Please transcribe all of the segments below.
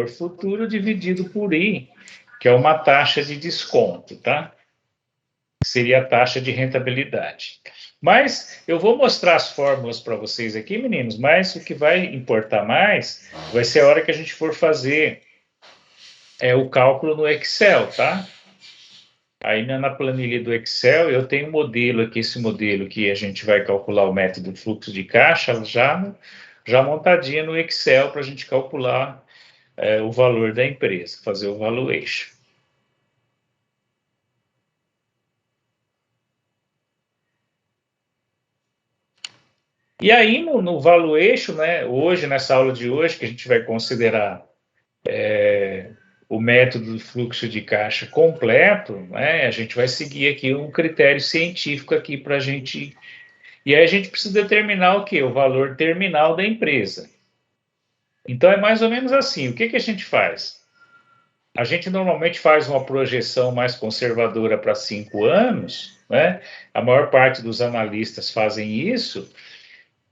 futuro dividido por I, que é uma taxa de desconto, tá? Seria a taxa de rentabilidade. Mas eu vou mostrar as fórmulas para vocês aqui, meninos, mas o que vai importar mais vai ser a hora que a gente for fazer o cálculo no Excel, tá? Aí na planilha do Excel eu tenho um modelo aqui, esse modelo que a gente vai calcular o método fluxo de caixa já montadinha no Excel para a gente calcular o valor da empresa, fazer o valuation. E aí no valuation, né, hoje, nessa aula de hoje, que a gente vai considerar o método do fluxo de caixa completo, né, a gente vai seguir aqui um critério científico aqui para a gente. E aí a gente precisa determinar o quê? O valor terminal da empresa. Então é mais ou menos assim. O que a gente faz? A gente normalmente faz uma projeção mais conservadora para 5 anos, né? A maior parte dos analistas fazem isso,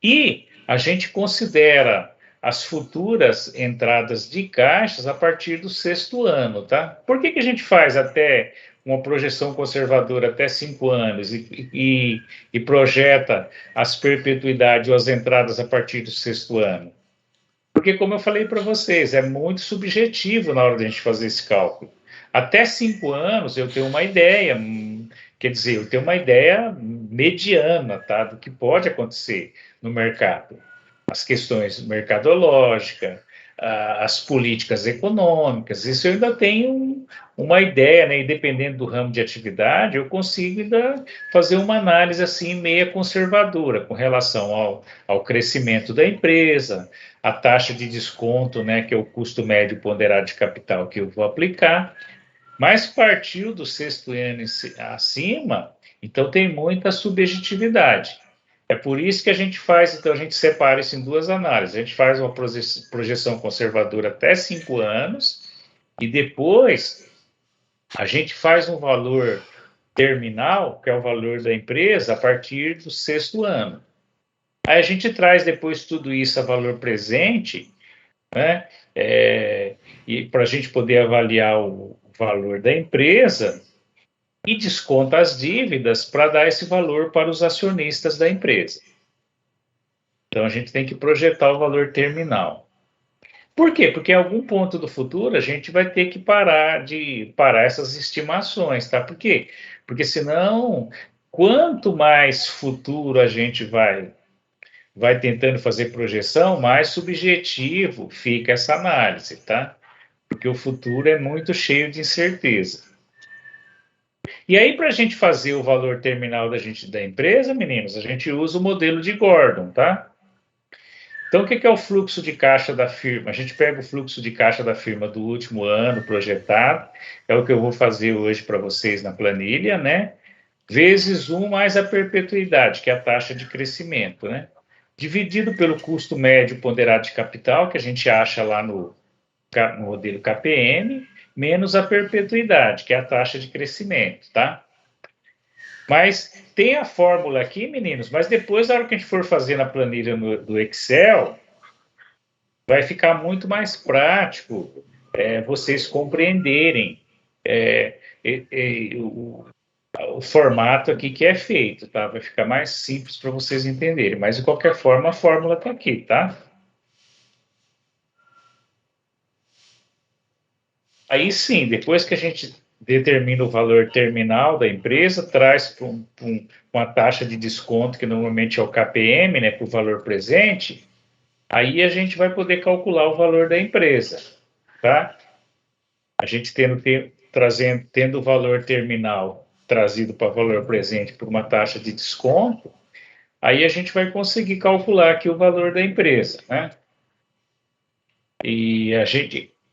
e a gente considera as futuras entradas de caixas a partir do 6º ano, tá? Por que a gente faz até uma projeção conservadora até 5 anos e projeta as perpetuidades ou as entradas a partir do 6º ano? Porque, como eu falei para vocês, é muito subjetivo na hora de a gente fazer esse cálculo. Até 5 anos eu tenho uma ideia, quer dizer, eu tenho uma ideia mediana, tá, do que pode acontecer no mercado. As questões mercadológicas, as políticas econômicas, isso eu ainda tenho uma ideia, né? E dependendo do ramo de atividade, eu consigo ainda fazer uma análise assim meia conservadora com relação ao crescimento da empresa, a taxa de desconto, né, que é o custo médio ponderado de capital que eu vou aplicar, mas partiu do 6º ano acima, então tem muita subjetividade. É por isso que a gente faz, então a gente separa isso em duas análises. A gente faz uma projeção conservadora até 5 anos e depois a gente faz um valor terminal, que é o valor da empresa, a partir do 6º ano. Aí a gente traz depois tudo isso a valor presente, né? E para a gente poder avaliar o valor da empresa e desconta as dívidas para dar esse valor para os acionistas da empresa. Então a gente tem que projetar o valor terminal. Por quê? Porque em algum ponto do futuro a gente vai ter que parar essas estimações, tá? Por quê? Porque senão, quanto mais futuro a gente vai tentando fazer projeção, mais subjetivo fica essa análise, tá? Porque o futuro é muito cheio de incerteza. E aí, para a gente fazer o valor terminal da empresa, meninos, a gente usa o modelo de Gordon, tá? Então, o que é o fluxo de caixa da firma? A gente pega o fluxo de caixa da firma do último ano projetado, é o que eu vou fazer hoje para vocês na planilha, né? Vezes 1 mais a perpetuidade, que é a taxa de crescimento, né? Dividido pelo custo médio ponderado de capital, que a gente acha lá no modelo KPM, menos a perpetuidade, que é a taxa de crescimento, tá? Mas tem a fórmula aqui, meninos, mas depois, na hora que a gente for fazer na planilha do Excel, vai ficar muito mais prático vocês compreenderem o formato aqui que é feito, tá? Vai ficar mais simples para vocês entenderem, mas de qualquer forma a fórmula está aqui, tá? Aí sim, depois que a gente determina o valor terminal da empresa, traz para uma taxa de desconto, que normalmente é o KPM, né, para o valor presente, aí a gente vai poder calcular o valor da empresa, tá? A gente tendo o valor terminal trazido para o valor presente por uma taxa de desconto, aí a gente vai conseguir calcular aqui o valor da empresa, né? E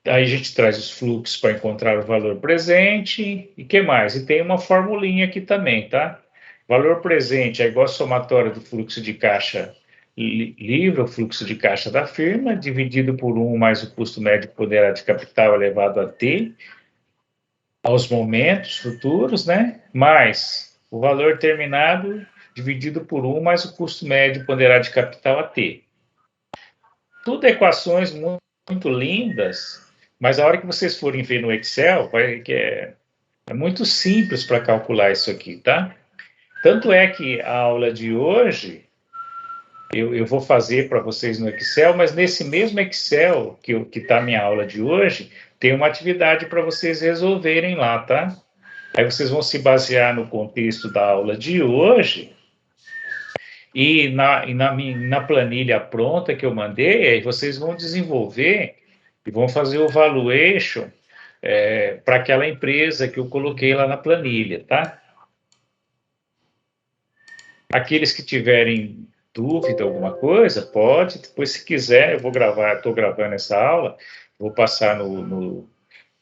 aí a gente traz os fluxos para encontrar o valor presente e que mais? E tem uma formulinha aqui também, tá? Valor presente é igual a somatória do fluxo de caixa livre, o fluxo de caixa da firma, dividido por 1 mais o custo médio ponderado de capital elevado a T, aos momentos futuros, né? Mais o valor terminado dividido por 1 mais o custo médio ponderado de capital a T. Tudo equações muito lindas, Mas a hora que vocês forem ver no Excel, é muito simples para calcular isso aqui, tá? Tanto é que a aula de hoje eu vou fazer para vocês no Excel, mas nesse mesmo Excel que está a minha aula de hoje, tem uma atividade para vocês resolverem lá, tá? Aí vocês vão se basear no contexto da aula de hoje e na planilha pronta que eu mandei, aí vocês vão desenvolver e vão fazer o valuation para aquela empresa que eu coloquei lá na planilha, tá? Aqueles que tiverem dúvida, alguma coisa, pode, depois se quiser, eu vou gravar, estou gravando essa aula, vou passar no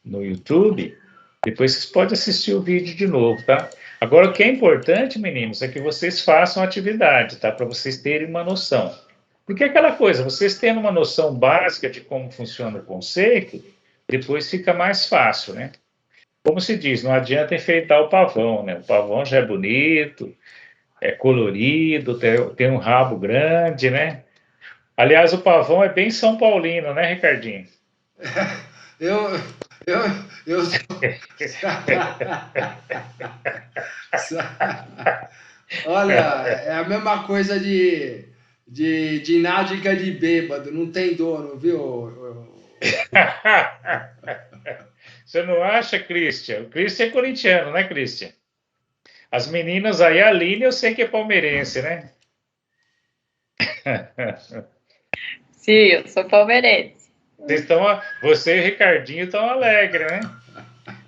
YouTube, depois vocês podem assistir o vídeo de novo, tá? Agora, o que é importante, meninos, é que vocês façam a atividade, tá? Para vocês terem uma noção. Porque é aquela coisa, vocês tendo uma noção básica de como funciona o conceito, depois fica mais fácil, né? Como se diz, não adianta enfeitar o pavão, né? O pavão já é bonito, é colorido, tem um rabo grande, né? Aliás, o pavão é bem São Paulino, né, Ricardinho? Eu, eu, eu... Olha, é a mesma coisa de nádiga de bêbado, não tem dono, viu? Você não acha, Christian? O Christian é corintiano, né, Christian? As meninas aí, a Aline, eu sei que é palmeirense, né? Sim, eu sou palmeirense. Você e o Ricardinho estão alegres, né?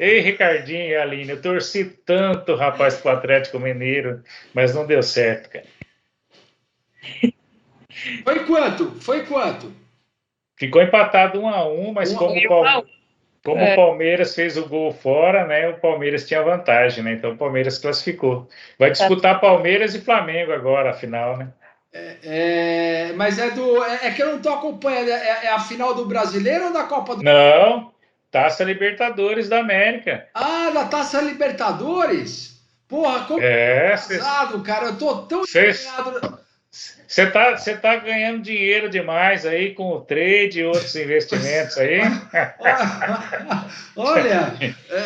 Ei, Ricardinho e Aline, eu torci tanto, rapaz, pro Atlético Mineiro, mas não deu certo, cara. Foi quanto? Foi quanto? Ficou empatado 1-1, mas como o Palmeiras fez o gol fora, né? O Palmeiras tinha vantagem, né? Então o Palmeiras classificou. Vai disputar Palmeiras e Flamengo agora, a final, né? Mas é que eu não tô acompanhando. É a final do Brasileiro ou da Copa do... Não, Taça Libertadores da América. Ah, da Taça Libertadores? Porra, como pesado, cara. Eu tô tão indignado. Você tá ganhando dinheiro demais aí com o trade e outros investimentos aí? Olha,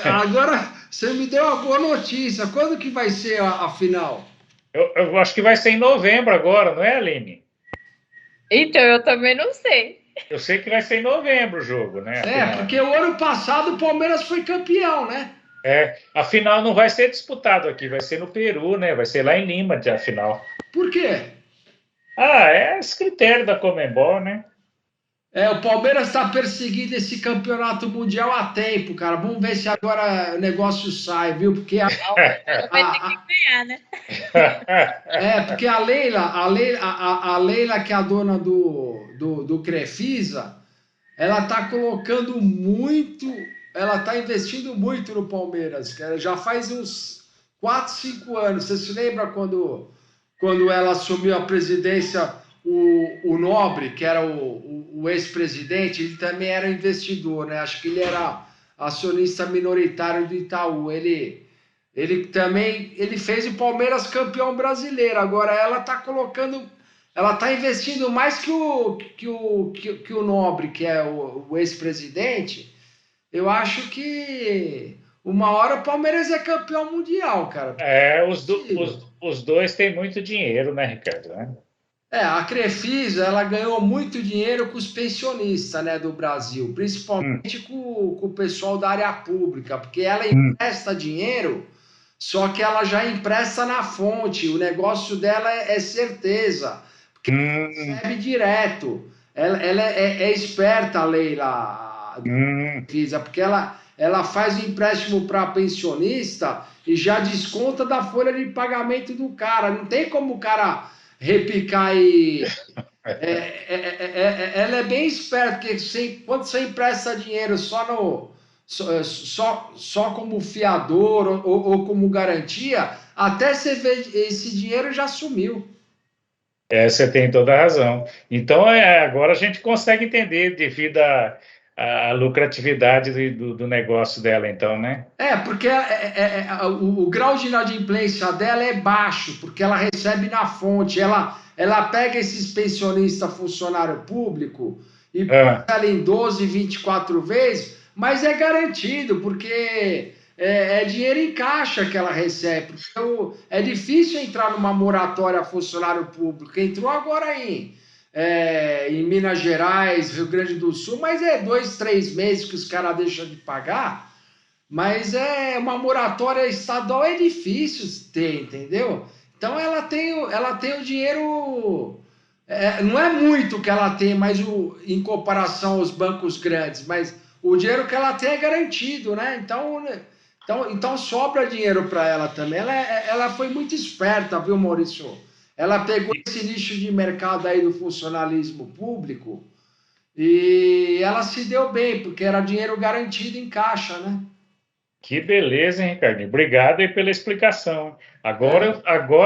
agora você me deu uma boa notícia. Quando que vai ser a final? Eu acho que vai ser em novembro agora, não é, Aline? Então, eu também não sei. Eu sei que vai ser em novembro o jogo, né? Porque o ano passado o Palmeiras foi campeão, né? A final não vai ser disputado aqui, vai ser no Peru, né? Vai ser lá em Lima, a final. Por quê? É esse critério da Conmebol, né? O Palmeiras está perseguindo esse campeonato mundial há tempo, cara. Vamos ver se agora o negócio sai, viu? Porque vai ter que ganhar, né? Porque a Leila, que é a dona do Crefisa, ela está colocando muito, ela está investindo muito no Palmeiras, cara. Já faz uns 4, 5 anos. Você se lembra quando ela assumiu a presidência, o Nobre, que era o ex-presidente, ele também era investidor, né? Acho que ele era acionista minoritário do Itaú. Ele fez o Palmeiras campeão brasileiro. Agora ela está investindo mais que o Nobre, que é o ex-presidente. Eu acho que uma hora o Palmeiras é campeão mundial, cara. Os dois têm muito dinheiro, né, Ricardo? A Crefisa, ela ganhou muito dinheiro com os pensionistas, né, do Brasil, principalmente com o pessoal da área pública, porque ela empresta dinheiro, só que ela já empresta na fonte, o negócio dela é certeza, porque ela recebe direto. Ela é esperta, a Leila, Crefisa, porque ela faz o empréstimo para pensionista e já desconta da folha de pagamento do cara. Não tem como o cara repicar e... ela é bem esperta, porque quando você empresta dinheiro só como fiador ou como garantia, até você ver esse dinheiro já sumiu. Você tem toda a razão. Então, agora a gente consegue entender devido a lucratividade do negócio dela, então, né? Porque o grau de inadimplência dela é baixo, porque ela recebe na fonte. Ela pega esses pensionistas funcionário público e parcela em 12, 24 vezes, mas é garantido, porque é dinheiro em caixa que ela recebe. É difícil entrar numa moratória funcionário público. Entrou agora em Minas Gerais, Rio Grande do Sul, mas é 2, 3 meses que os caras deixam de pagar. Mas é uma moratória estadual, é difícil ter, entendeu? Então ela tem o dinheiro, não é muito que ela tem, mas em comparação aos bancos grandes, mas o dinheiro que ela tem é garantido, né? Então sobra dinheiro para ela também. Ela foi muito esperta, viu, Maurício? Ela pegou esse nicho de mercado aí do funcionalismo público e ela se deu bem, porque era dinheiro garantido em caixa, né? Que beleza, hein, Ricardinho? Obrigado aí pela explicação. Agora,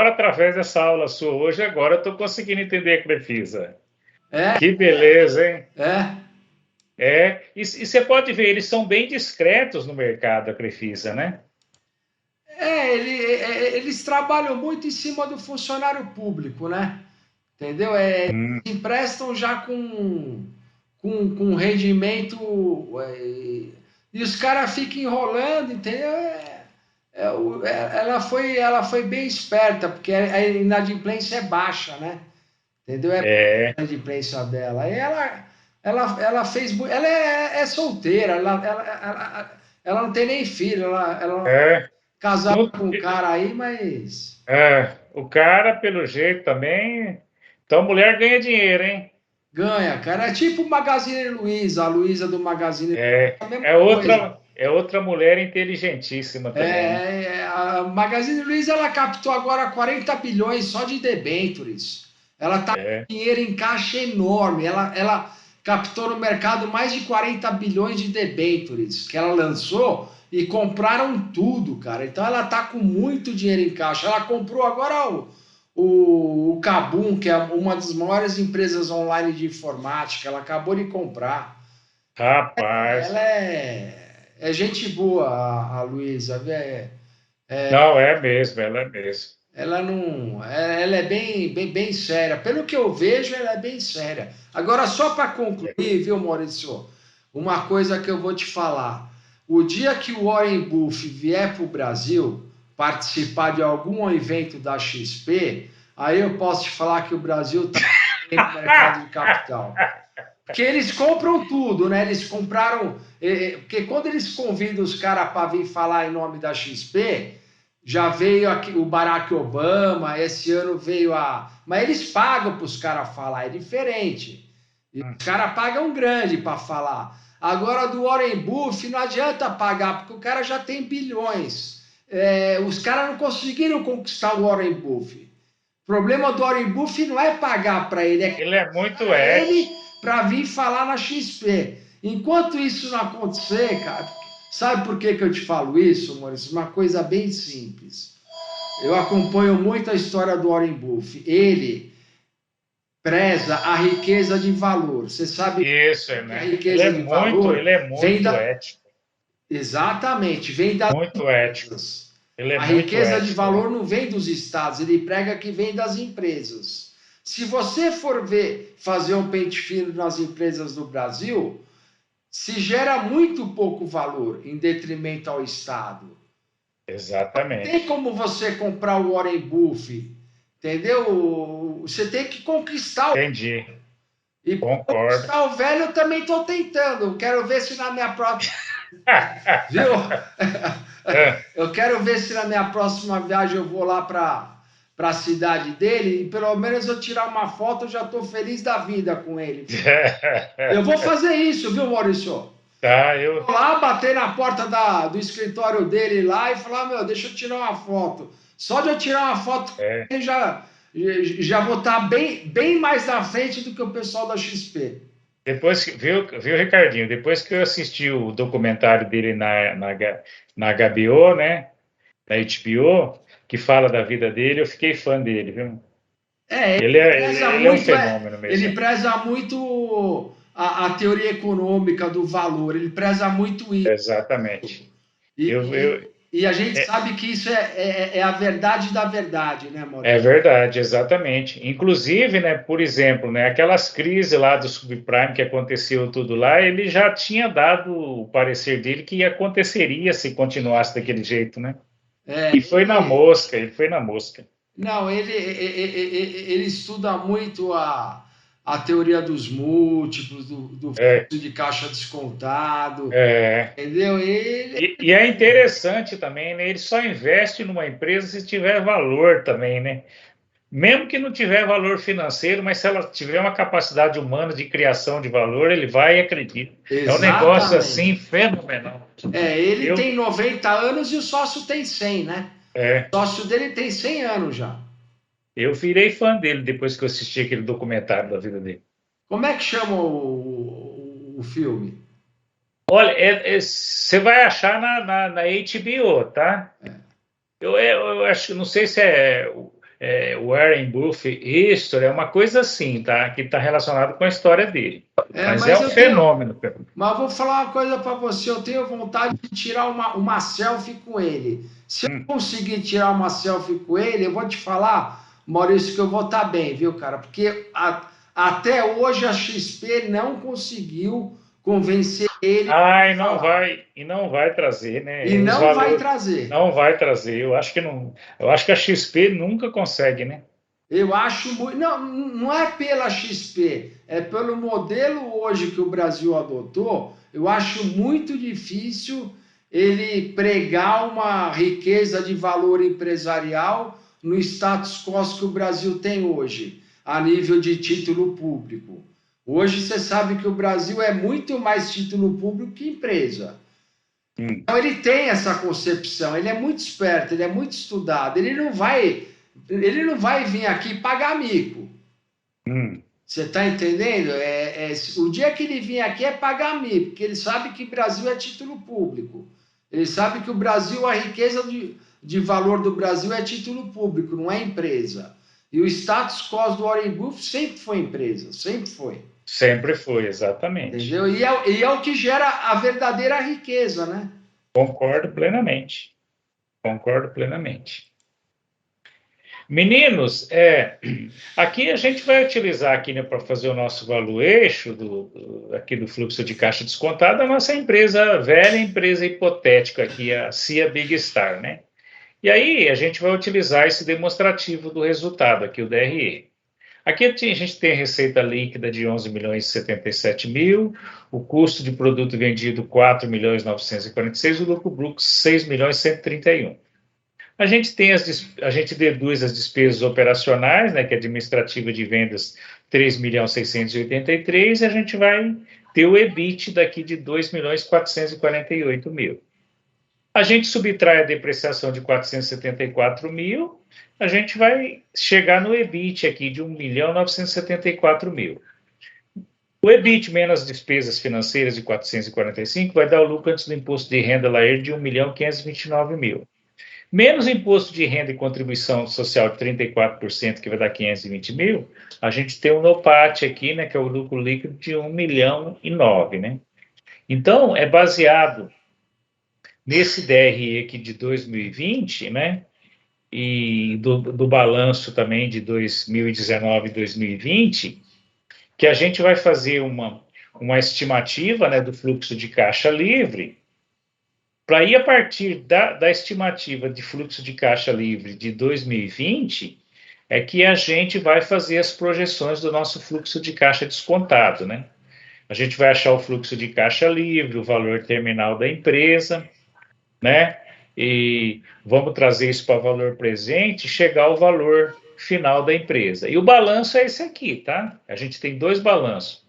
através dessa aula sua hoje, agora eu estou conseguindo entender a Crefisa. Que beleza, hein? E você pode ver, eles são bem discretos no mercado, a Crefisa, né? Eles trabalham muito em cima do funcionário público, né? Entendeu? Emprestam já com rendimento e os caras ficam enrolando, entendeu? Ela foi bem esperta, porque a inadimplência é baixa, né? Entendeu? A inadimplência dela. E ela fez muito. Ela é solteira, ela não tem nem filho, ela casada com um cara aí, mas. O cara, pelo jeito também. Então a mulher ganha dinheiro, hein? Ganha, cara. É tipo o Magazine Luiza, a Luiza do Magazine Luiza. É outra mulher inteligentíssima também. A Magazine Luiza, ela captou agora 40 bilhões só de debêntures. Ela está com dinheiro em caixa enorme. Ela captou no mercado mais de 40 bilhões de debêntures que ela lançou e compraram tudo, cara. Então ela está com muito dinheiro em caixa. Ela comprou agora o Kabum, que é uma das maiores empresas online de informática. Ela acabou de comprar. Rapaz. Ela é gente boa, a Luísa. Não, é mesmo, ela é mesmo. Ela é bem séria. Pelo que eu vejo, ela é bem séria. Agora, só para concluir, viu, Maurício? Uma coisa que eu vou te falar. O dia que o Warren Buffett vier para o Brasil participar de algum evento da XP, aí eu posso te falar que o Brasil está no mercado de capital. Porque eles compram tudo, né? Eles compraram... Porque quando eles convidam os caras para vir falar em nome da XP, já veio aqui o Barack Obama, esse ano veio Mas eles pagam para os caras falar, é diferente. E os caras pagam grande para falar. Agora, do Warren Buffett, não adianta pagar, porque o cara já tem bilhões. Os caras não conseguiram conquistar o Warren Buffett. O problema do Warren Buffett não é pagar para ele, ele é muito ético. Para vir falar na XP. Enquanto isso não acontecer, cara, sabe por que eu te falo isso, Maurício? Uma coisa bem simples. Eu acompanho muito a história do Warren Buffett. Ele preza a riqueza de valor. Você sabe isso, né? A riqueza de valor ele é muito ético. Exatamente, vem das muito ético. A riqueza de valor não vem dos estados, ele prega que vem das empresas. Se você for fazer um pente fino nas empresas do Brasil, se gera muito pouco valor em detrimento ao Estado. Exatamente. Não tem como você comprar o Warren Buffett, entendeu? Você tem que conquistar. Entendi. E concordo. Conquistar o velho eu também estou tentando. Quero ver se na minha próxima... Viu? Eu quero ver se na minha próxima viagem eu vou lá para a cidade dele e pelo menos eu tirar uma foto, eu já estou feliz da vida com ele. Eu vou fazer isso, viu, Maurício? Eu vou lá bater na porta do escritório dele lá e falar, deixa eu tirar uma foto. Só de eu tirar uma foto, ele já vou estar bem mais na frente do que o pessoal da XP. Depois, viu, Ricardinho? Depois que eu assisti o documentário dele na HBO, né? Na HBO, que fala da vida dele, eu fiquei fã dele, viu? Ele é um fenômeno mesmo. Ele preza muito a teoria econômica do valor, ele preza muito isso. Exatamente. E a gente sabe que isso é a verdade da verdade, né, Maurício? É verdade, exatamente. Inclusive, né, por exemplo, né, aquelas crises lá do subprime que aconteceu tudo lá, ele já tinha dado o parecer dele que aconteceria se continuasse daquele jeito, né? E foi na mosca, ele foi na mosca. Não, ele estuda muito a teoria dos múltiplos, do fluxo de caixa descontado, entendeu? E é interessante também, né? Ele só investe numa empresa se tiver valor também, né? Mesmo que não tiver valor financeiro, mas se ela tiver uma capacidade humana de criação de valor, ele vai e acredita. É um negócio assim fenomenal. Ele tem 90 anos e o sócio tem 100, né? O sócio dele tem 100 anos já. Eu virei fã dele depois que eu assisti aquele documentário da vida dele. Como é que chama o filme? Olha, você vai achar na HBO, tá? Eu acho, não sei se Warren Buffett History, é uma coisa assim, tá? Que está relacionado com a história dele. Mas é um fenômeno. Mas eu vou falar uma coisa para você, eu tenho vontade de tirar uma selfie com ele. Se eu conseguir tirar uma selfie com ele, eu vou te falar, Maurício, que eu vou estar bem, viu, cara? Porque até hoje a XP não conseguiu convencer ele. E não vai trazer, né? E não vai trazer. Não vai trazer. Eu acho que não. Eu acho que a XP nunca consegue, né? Eu acho muito. Não é pela XP, é pelo modelo hoje que o Brasil adotou. Eu acho muito difícil ele pregar uma riqueza de valor empresarial no status quo que o Brasil tem hoje, a nível de título público. Hoje você sabe que o Brasil é muito mais título público que empresa. Então ele tem essa concepção, ele é muito esperto, ele é muito estudado, ele não vai vir aqui pagar mico. Você está entendendo? O dia que ele vir aqui é pagar mico, porque ele sabe que o Brasil é título público. Ele sabe que o Brasil, a riqueza de valor do Brasil é título público, não é empresa. E o status quo do Warren Buffett sempre foi empresa, sempre foi. Sempre foi, exatamente. Entendeu? E é o que gera a verdadeira riqueza, né? Concordo plenamente. Concordo plenamente. Meninos, aqui a gente vai utilizar aqui, né, para fazer o nosso valuation aqui do fluxo de caixa descontado, a nossa empresa, velha empresa hipotética aqui, a CIA Big Star, né? E aí a gente vai utilizar esse demonstrativo do resultado aqui, o DRE. Aqui a gente tem a receita líquida de 11 milhões e 77 mil, o custo de produto vendido 4 milhões 946, o lucro bruto 6 milhões 131. A gente deduz as despesas operacionais, né, que é administrativa de vendas 3 milhões 683, e a gente vai ter o EBIT daqui de 2 milhões 448 mil. A gente subtrai a depreciação de 474 mil, a gente vai chegar no EBIT aqui de 1 milhão 974 mil. O EBIT menos as despesas financeiras de 445 vai dar o lucro antes do imposto de renda LAER de 1 milhão 529 mil. Menos imposto de renda e contribuição social de 34%, que vai dar 520 mil, a gente tem o NOPAT aqui, né, que é o lucro líquido de 1 milhão e 9, né? Então, é baseado nesse DRE aqui de 2020, né, e do balanço também de 2019 e 2020, que a gente vai fazer uma estimativa, né, do fluxo de caixa livre, para ir a partir da estimativa de fluxo de caixa livre de 2020, é que a gente vai fazer as projeções do nosso fluxo de caixa descontado, né? A gente vai achar o fluxo de caixa livre, o valor terminal da empresa, né? E vamos trazer isso para o valor presente e chegar ao valor final da empresa. E o balanço é esse aqui, tá? A gente tem dois balanços.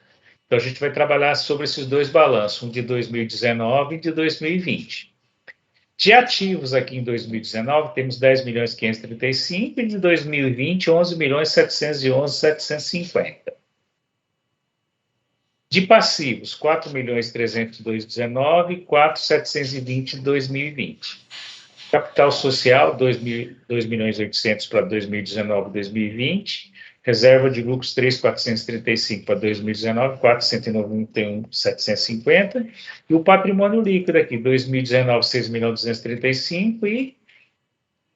Então, a gente vai trabalhar sobre esses dois balanços, um de 2019 e de 2020. De ativos aqui em 2019, temos 10 milhões 535 e de 2020, 11 milhões 711, 750. De passivos, 4 milhões 302,19 e 4,720 em 2020. Capital social, 2 milhões 800 para 2019 e 2020. reserva de lucros 3.435 para 2019, 491.750, e o patrimônio líquido aqui, 2019, 6.235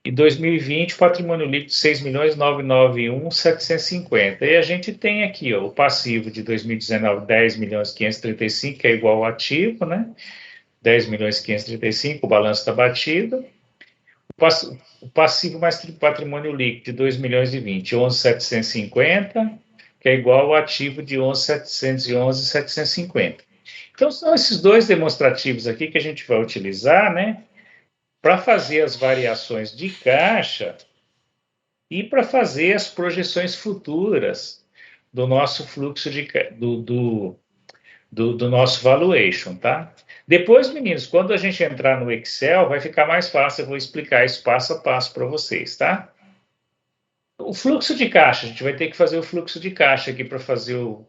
e 2020, patrimônio líquido 6.991.750. E a gente tem aqui, ó, o passivo de 2019, 10.535, que é igual ao ativo, né? 10.535, o balanço está batido. O passivo mais patrimônio líquido de 2.020, 11.750, que é igual ao ativo de 11.711.750. Então, são esses dois demonstrativos aqui que a gente vai utilizar, né, para fazer as variações de caixa e para fazer as projeções futuras do nosso fluxo do nosso valuation, tá? Depois, meninos, quando a gente entrar no Excel, vai ficar mais fácil, eu vou explicar isso passo a passo para vocês, tá? O fluxo de caixa, a gente vai ter que fazer o fluxo de caixa aqui para fazer o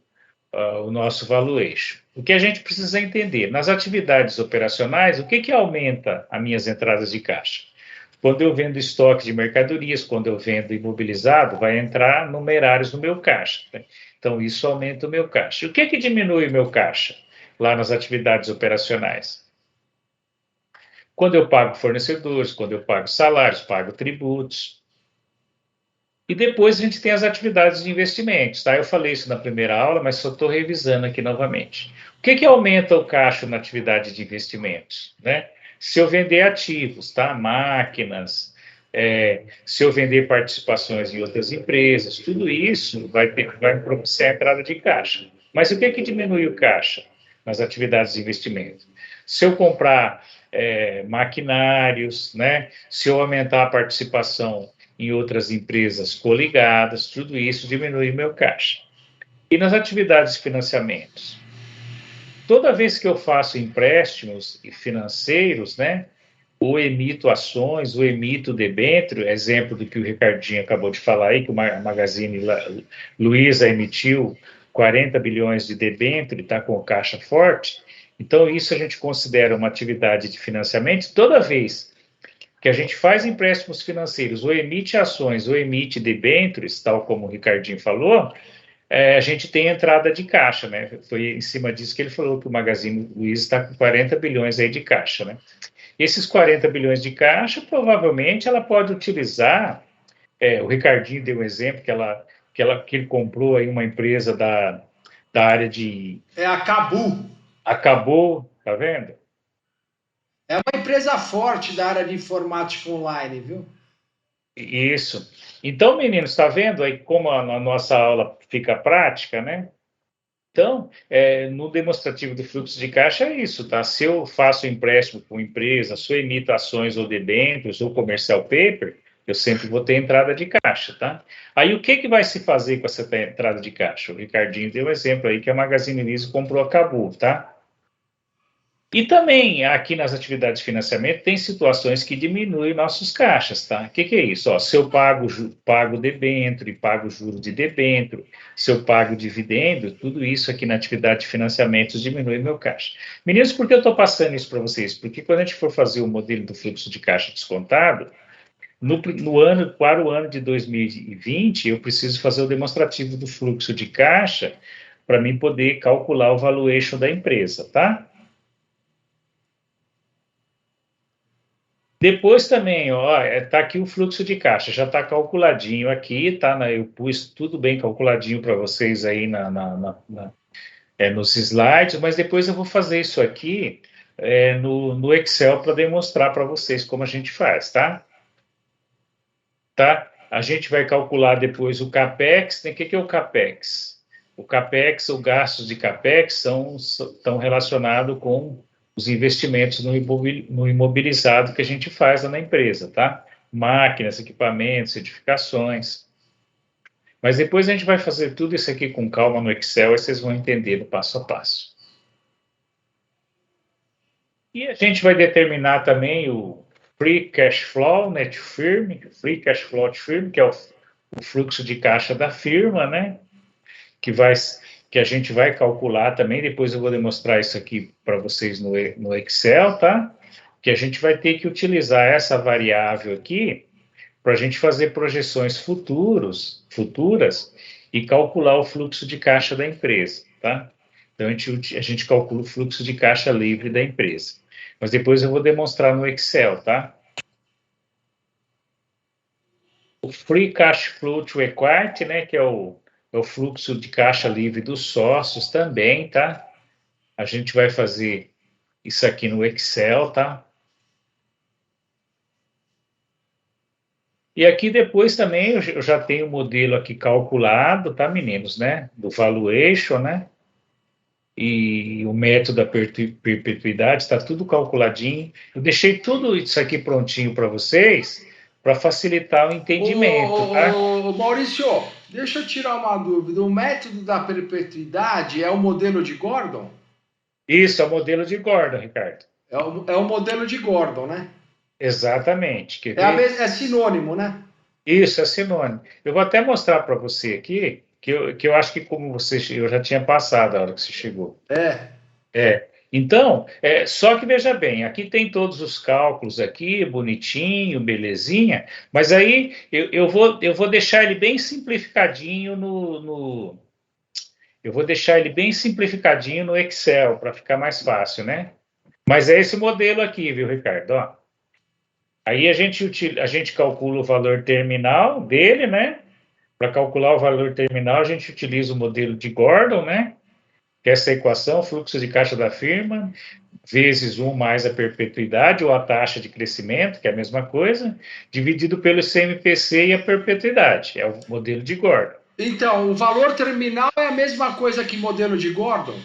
nosso valuation. O que a gente precisa entender, nas atividades operacionais, o que aumenta as minhas entradas de caixa? Quando eu vendo estoque de mercadorias, quando eu vendo imobilizado, vai entrar numerários no meu caixa, né? Então, isso aumenta o meu caixa. E o que diminui o meu caixa lá nas atividades operacionais? Quando eu pago fornecedores, quando eu pago salários, pago tributos. E depois a gente tem as atividades de investimentos, tá? Eu falei isso na primeira aula, mas só estou revisando aqui novamente. O que aumenta o caixa na atividade de investimentos, né? Se eu vender ativos, tá? Máquinas, se eu vender participações em outras empresas, tudo isso vai propiciar a entrada de caixa. Mas o que diminui o caixa nas atividades de investimento? Se eu comprar maquinários, né? Se eu aumentar a participação em outras empresas coligadas, tudo isso diminui o meu caixa. E nas atividades de financiamentos? Toda vez que eu faço empréstimos financeiros, né? Ou emito ações, ou emito debênture, exemplo do que o Ricardinho acabou de falar aí, que o Magazine Luiza emitiu 40 bilhões de debênture, está com o caixa forte. Então, isso a gente considera uma atividade de financiamento. Toda vez que a gente faz empréstimos financeiros, ou emite ações, ou emite debêntures, tal como o Ricardinho falou, a gente tem entrada de caixa, né? Foi em cima disso que ele falou que o Magazine Luiza está com 40 bilhões aí de caixa, né? Esses 40 bilhões de caixa, provavelmente, ela pode utilizar, o Ricardinho deu um exemplo, que ele comprou aí uma empresa da área de... a Cabu. Acabou, tá vendo? É uma empresa forte da área de informática online, viu? Isso. Então, meninos, está vendo aí como a nossa aula fica prática, né? Então, no demonstrativo do fluxo de caixa é isso, tá? Se eu faço empréstimo com empresa, se eu emito ações ou debêntures ou comercial paper, eu sempre vou ter entrada de caixa, tá? Aí, o que vai se fazer com essa entrada de caixa? O Ricardinho deu um exemplo aí que a Magazine Luiza comprou a Cabu, tá? E também, aqui nas atividades de financiamento, tem situações que diminuem nossos caixas, tá? O que é isso? Ó, se eu pago debênture, pago juros de debênture, se eu pago dividendo, tudo isso aqui na atividade de financiamentos diminui meu caixa. Meninos, por que eu estou passando isso para vocês? Porque quando a gente for fazer o modelo do fluxo de caixa descontado, para o ano de 2020, eu preciso fazer o demonstrativo do fluxo de caixa para mim poder calcular o valuation da empresa, tá? Depois também, ó, tá aqui o fluxo de caixa, já está calculadinho aqui, tá? Eu pus tudo bem calculadinho para vocês aí nos slides, mas depois eu vou fazer isso aqui no Excel para demonstrar para vocês como a gente faz, tá? Tá? A gente vai calcular depois o CAPEX, né? O que é o CAPEX? O CAPEX, os gastos de CAPEX estão relacionados com os investimentos no imobilizado que a gente faz lá na empresa, tá? Máquinas, equipamentos, edificações. Mas depois a gente vai fazer tudo isso aqui com calma no Excel e vocês vão entender no passo a passo. E a gente vai determinar também o Free Cash Flow Net Firm, Free Cash Flow Firm, que é o fluxo de caixa da firma, né? Que a gente vai calcular também, depois eu vou demonstrar isso aqui para vocês no Excel, tá? Que a gente vai ter que utilizar essa variável aqui para a gente fazer projeções futuras e calcular o fluxo de caixa da empresa, tá? Então, a gente calcula o fluxo de caixa livre da empresa. Mas depois eu vou demonstrar no Excel, tá? O Free Cash Flow to Equity, né, que é o fluxo de caixa livre dos sócios também, tá? A gente vai fazer isso aqui no Excel, tá? E aqui depois também eu já tenho o modelo aqui calculado, tá, meninos, né? Do valuation, né? E o método da perpetuidade, está tudo calculadinho. Eu deixei tudo isso aqui prontinho para vocês, para facilitar o entendimento, tá? Maurício, deixa eu tirar uma dúvida. O método da perpetuidade é o modelo de Gordon? Isso, é o modelo de Gordon, Ricardo. É o modelo de Gordon, né? Exatamente. Quer ver? É sinônimo, né? Isso, é sinônimo. Eu vou até mostrar para você aqui, que eu acho que como eu já tinha passado a hora que você chegou. Então, só que veja bem, aqui tem todos os cálculos aqui, bonitinho, belezinha, mas aí eu vou deixar ele bem simplificadinho eu vou deixar ele bem simplificadinho no Excel, para ficar mais fácil, né? Mas é esse modelo aqui, viu, Ricardo? Ó. Aí a gente calcula o valor terminal dele, né? Para calcular o valor terminal, a gente utiliza o modelo de Gordon, né? Que é essa equação, fluxo de caixa da firma, vezes 1 mais a perpetuidade, ou a taxa de crescimento, que é a mesma coisa, dividido pelo CMPC e a perpetuidade. É o modelo de Gordon. Então, o valor terminal é a mesma coisa que modelo de Gordon?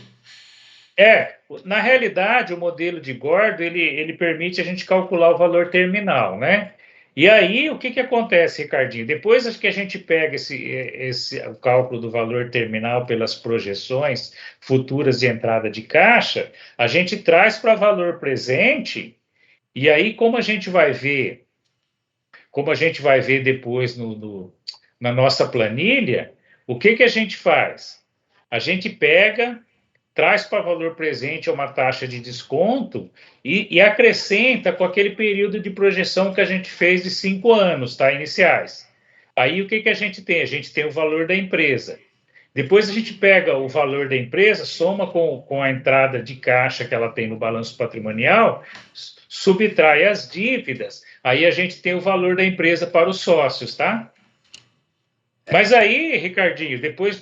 Na realidade, o modelo de Gordon, ele permite a gente calcular o valor terminal, né? E aí, o que acontece, Ricardinho? Depois que a gente pega o cálculo do valor terminal pelas projeções futuras de entrada de caixa, a gente traz para valor presente, e aí, como a gente vai ver depois na nossa planilha, o que a gente faz? A gente pega, traz para valor presente uma taxa de desconto e acrescenta com aquele período de projeção que a gente fez de 5 anos, tá? Iniciais. Aí o que a gente tem? A gente tem o valor da empresa. Depois a gente pega o valor da empresa, soma com a entrada de caixa que ela tem no balanço patrimonial, subtrai as dívidas, aí a gente tem o valor da empresa para os sócios, tá? Mas aí, Ricardinho, depois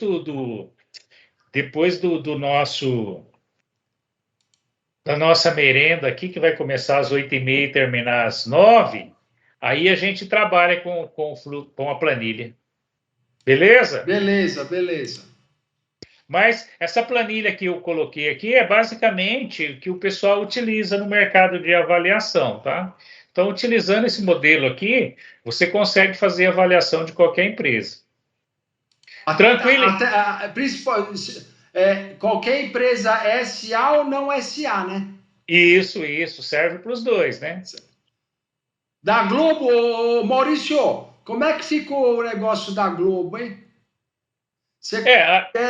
da nossa merenda aqui, que vai começar às 8h30 e terminar às 9h, aí a gente trabalha com a planilha. Beleza? Beleza. Mas essa planilha que eu coloquei aqui é basicamente o que o pessoal utiliza no mercado de avaliação, tá? Então, utilizando esse modelo aqui, você consegue fazer avaliação de qualquer empresa. Tranquilo? Qualquer empresa SA ou não SA, né? Isso, serve para os dois, né? Da Globo, Maurício, como é que ficou o negócio da Globo, hein?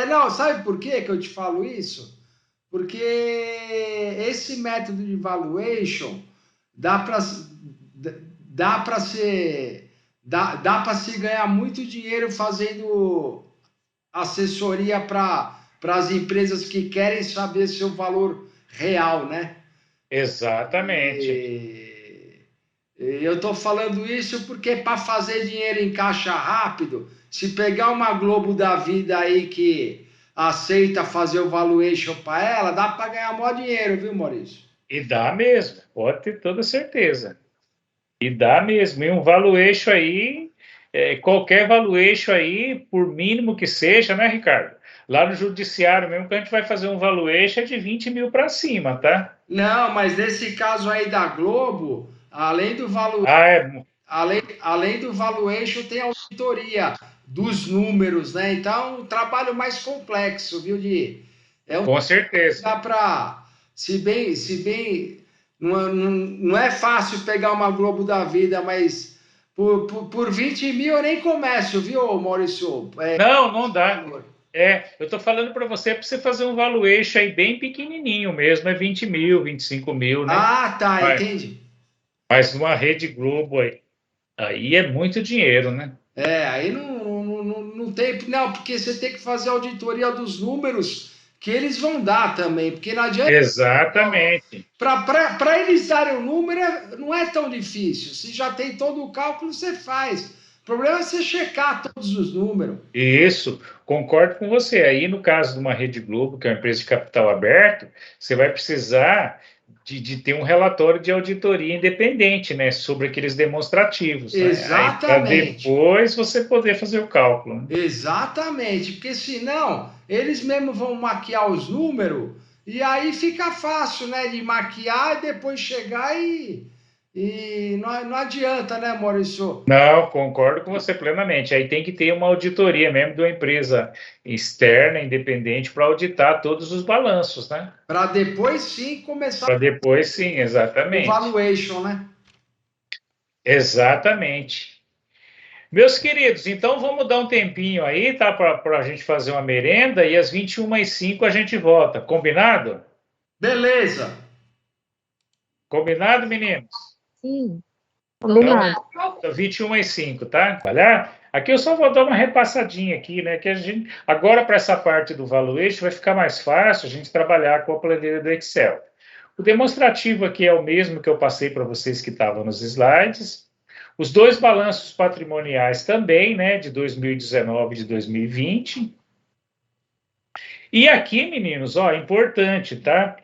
Não, sabe por que eu te falo isso? Porque esse método de valuation dá para se ganhar muito dinheiro fazendo assessoria para as empresas que querem saber seu valor real, né? Exatamente. Eu estou falando isso porque para fazer dinheiro em caixa rápido, se pegar uma Globo da vida aí que aceita fazer o valuation para ela, dá para ganhar maior dinheiro, viu, Maurício? E dá mesmo, pode ter toda certeza. E dá mesmo. E um valuation aí, qualquer valuation aí, por mínimo que seja, né, Ricardo? Lá no judiciário mesmo, que a gente vai fazer um valuation é de 20 mil para cima, tá? Não, mas nesse caso aí da Globo, além do valuation, tem a auditoria dos números, né? Então, um trabalho mais complexo, viu, Com certeza. Dá para, se bem, não é fácil pegar uma Globo da vida, mas por 20 mil eu nem começo, viu, Maurício? Não dá. Eu estou falando para você fazer um valuation aí bem pequenininho mesmo, é 20 mil, 25 mil, né? Ah, tá, entendi. Mas uma Rede Globo aí. Aí é muito dinheiro, né? Aí não tem. Não, porque você tem que fazer a auditoria dos números que eles vão dar também, porque não adianta. Exatamente. Para eles darem o número, não é tão difícil. Se já tem todo o cálculo, você faz. O problema é você checar todos os números. Isso, concordo com você. Aí, no caso de uma Rede Globo, que é uma empresa de capital aberto, você vai precisar de ter um relatório de auditoria independente, né, sobre aqueles demonstrativos, né? Aí, para Exatamente. depois você poder fazer o cálculo, né? Exatamente, porque senão eles mesmos vão maquiar os números e aí fica fácil, né, de maquiar e depois chegar e não adianta, né, Maurício? Não, concordo com você plenamente. Aí tem que ter uma auditoria mesmo de uma empresa externa, independente, para auditar todos os balanços, né? Para depois sim começar Para depois, sim, o exatamente. valuation, né? Exatamente. Meus queridos, então vamos dar um tempinho aí, tá? Para a gente fazer uma merenda e às 21h05 a gente volta. Combinado? Beleza. Combinado, meninos? Sim, Então, combinado. 21h05, tá? Olha, aqui eu só vou dar uma repassadinha aqui, né? Que a gente, agora para essa parte do valuation vai ficar mais fácil a gente trabalhar com a planilha do Excel. O demonstrativo aqui é o mesmo que eu passei para vocês que estavam nos slides. Os dois balanços patrimoniais também, né? De 2019 e de 2020. E aqui, meninos, ó, importante, tá?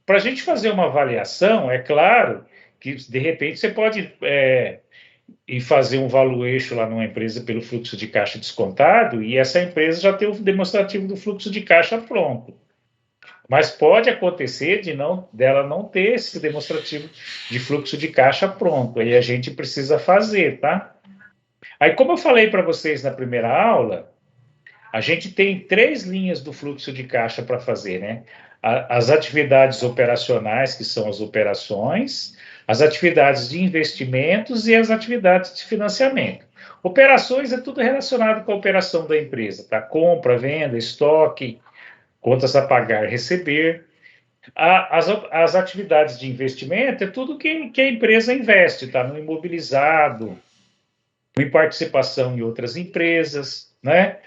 Para a gente fazer uma avaliação, é claro que de repente você pode ir fazer um valuation lá numa empresa pelo fluxo de caixa descontado e essa empresa já ter o demonstrativo do fluxo de caixa pronto. Mas pode acontecer dela não ter esse demonstrativo de fluxo de caixa pronto. Aí a gente precisa fazer, tá? Aí, como eu falei para vocês na primeira aula, a gente tem 3 linhas do fluxo de caixa para fazer, né? As atividades operacionais, que são as operações, as atividades de investimentos e as atividades de financiamento. Operações é tudo relacionado com a operação da empresa, tá? Compra, venda, estoque, contas a pagar, receber. As atividades de investimento é tudo que a empresa investe, tá? No imobilizado, em participação em outras empresas, né?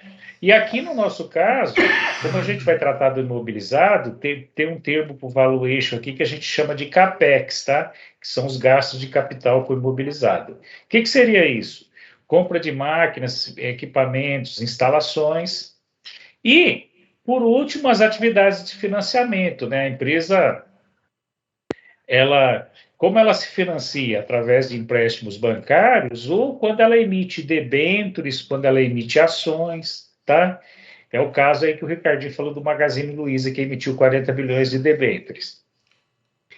E aqui no nosso caso, como a gente vai tratar do imobilizado, tem um termo para o valuation aqui que a gente chama de CAPEX, tá? Que são os gastos de capital com imobilizado. O que seria isso? Compra de máquinas, equipamentos, instalações. E, por último, as atividades de financiamento, né? A empresa, como ela se financia através de empréstimos bancários ou quando ela emite debêntures, quando ela emite ações, tá? É o caso aí que o Ricardinho falou do Magazine Luiza, que emitiu 40 bilhões de debêntures.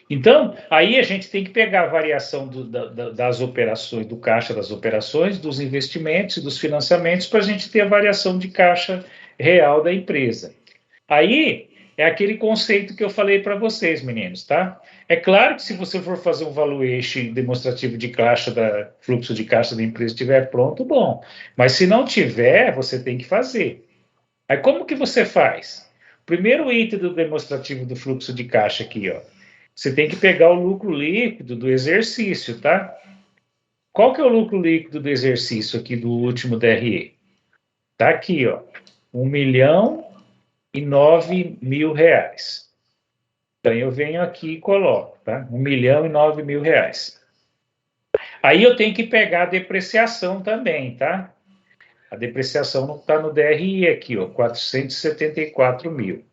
Então, aí a gente tem que pegar a variação das operações, do caixa das operações, dos investimentos e dos financiamentos, para a gente ter a variação de caixa real da empresa. Aí é aquele conceito que eu falei para vocês, meninos, tá? É claro que se você for fazer um valuation demonstrativo de caixa, fluxo de caixa da empresa estiver pronto, bom. Mas se não tiver, você tem que fazer. Aí como que você faz? Primeiro item do demonstrativo do fluxo de caixa aqui, ó. Você tem que pegar o lucro líquido do exercício, tá? Qual que é o lucro líquido do exercício aqui do último DRE? Tá aqui, ó. 1.009.000 reais. Então, eu venho aqui e coloco, tá? 1.009.000 reais. Aí eu tenho que pegar a depreciação também, tá? A depreciação não está no DRI aqui, ó, 474 mil.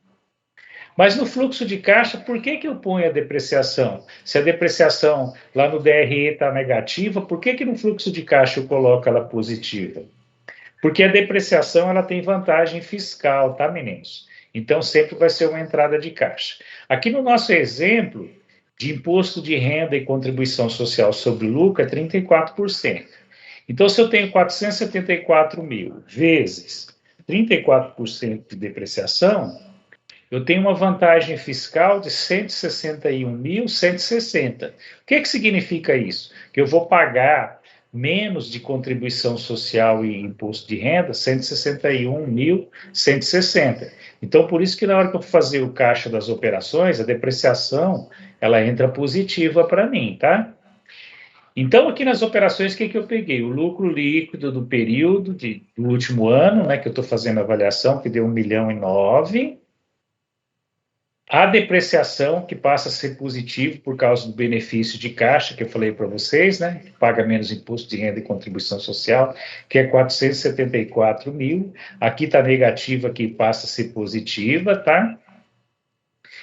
Mas no fluxo de caixa, por que eu ponho a depreciação? Se a depreciação lá no DRE está negativa, por que no fluxo de caixa eu coloco ela positiva? Porque a depreciação ela tem vantagem fiscal, tá, meninos? Então sempre vai ser uma entrada de caixa. Aqui no nosso exemplo de imposto de renda e contribuição social sobre lucro é 34%. Então, se eu tenho 474 mil vezes 34% de depreciação, eu tenho uma vantagem fiscal de 161.160. O que significa isso? Que eu vou pagar menos de contribuição social e imposto de renda, 161.160. Então, por isso que na hora que eu fazer o caixa das operações, a depreciação, ela entra positiva para mim, tá? Então, aqui nas operações, o que eu peguei? O lucro líquido do período do último ano, né, que eu estou fazendo a avaliação, que deu 1,9 milhão. A depreciação, que passa a ser positivo por causa do benefício de caixa, que eu falei para vocês, né, que paga menos imposto de renda e contribuição social, que é 474 mil. Aqui está negativa, aqui passa a ser positiva, tá?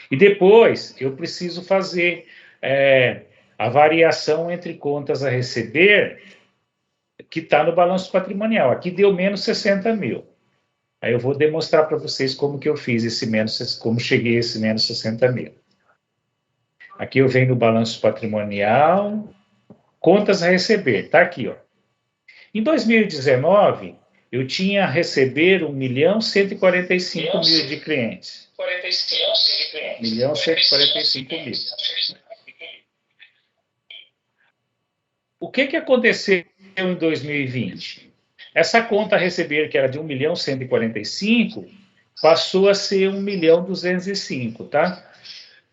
E depois, eu preciso fazer a variação entre contas a receber, que está no balanço patrimonial. Aqui deu menos 60 mil. Aí eu vou demonstrar para vocês como que eu fiz esse menos, como cheguei a esse menos 60 mil. Aqui eu venho no balanço patrimonial, contas a receber, tá aqui, ó. Em 2019, eu tinha a receber 1.145.000 de clientes. 1.145.000. O que aconteceu em 2020? Essa conta a receber, que era de 1.145.000, passou a ser 1.205.000, tá?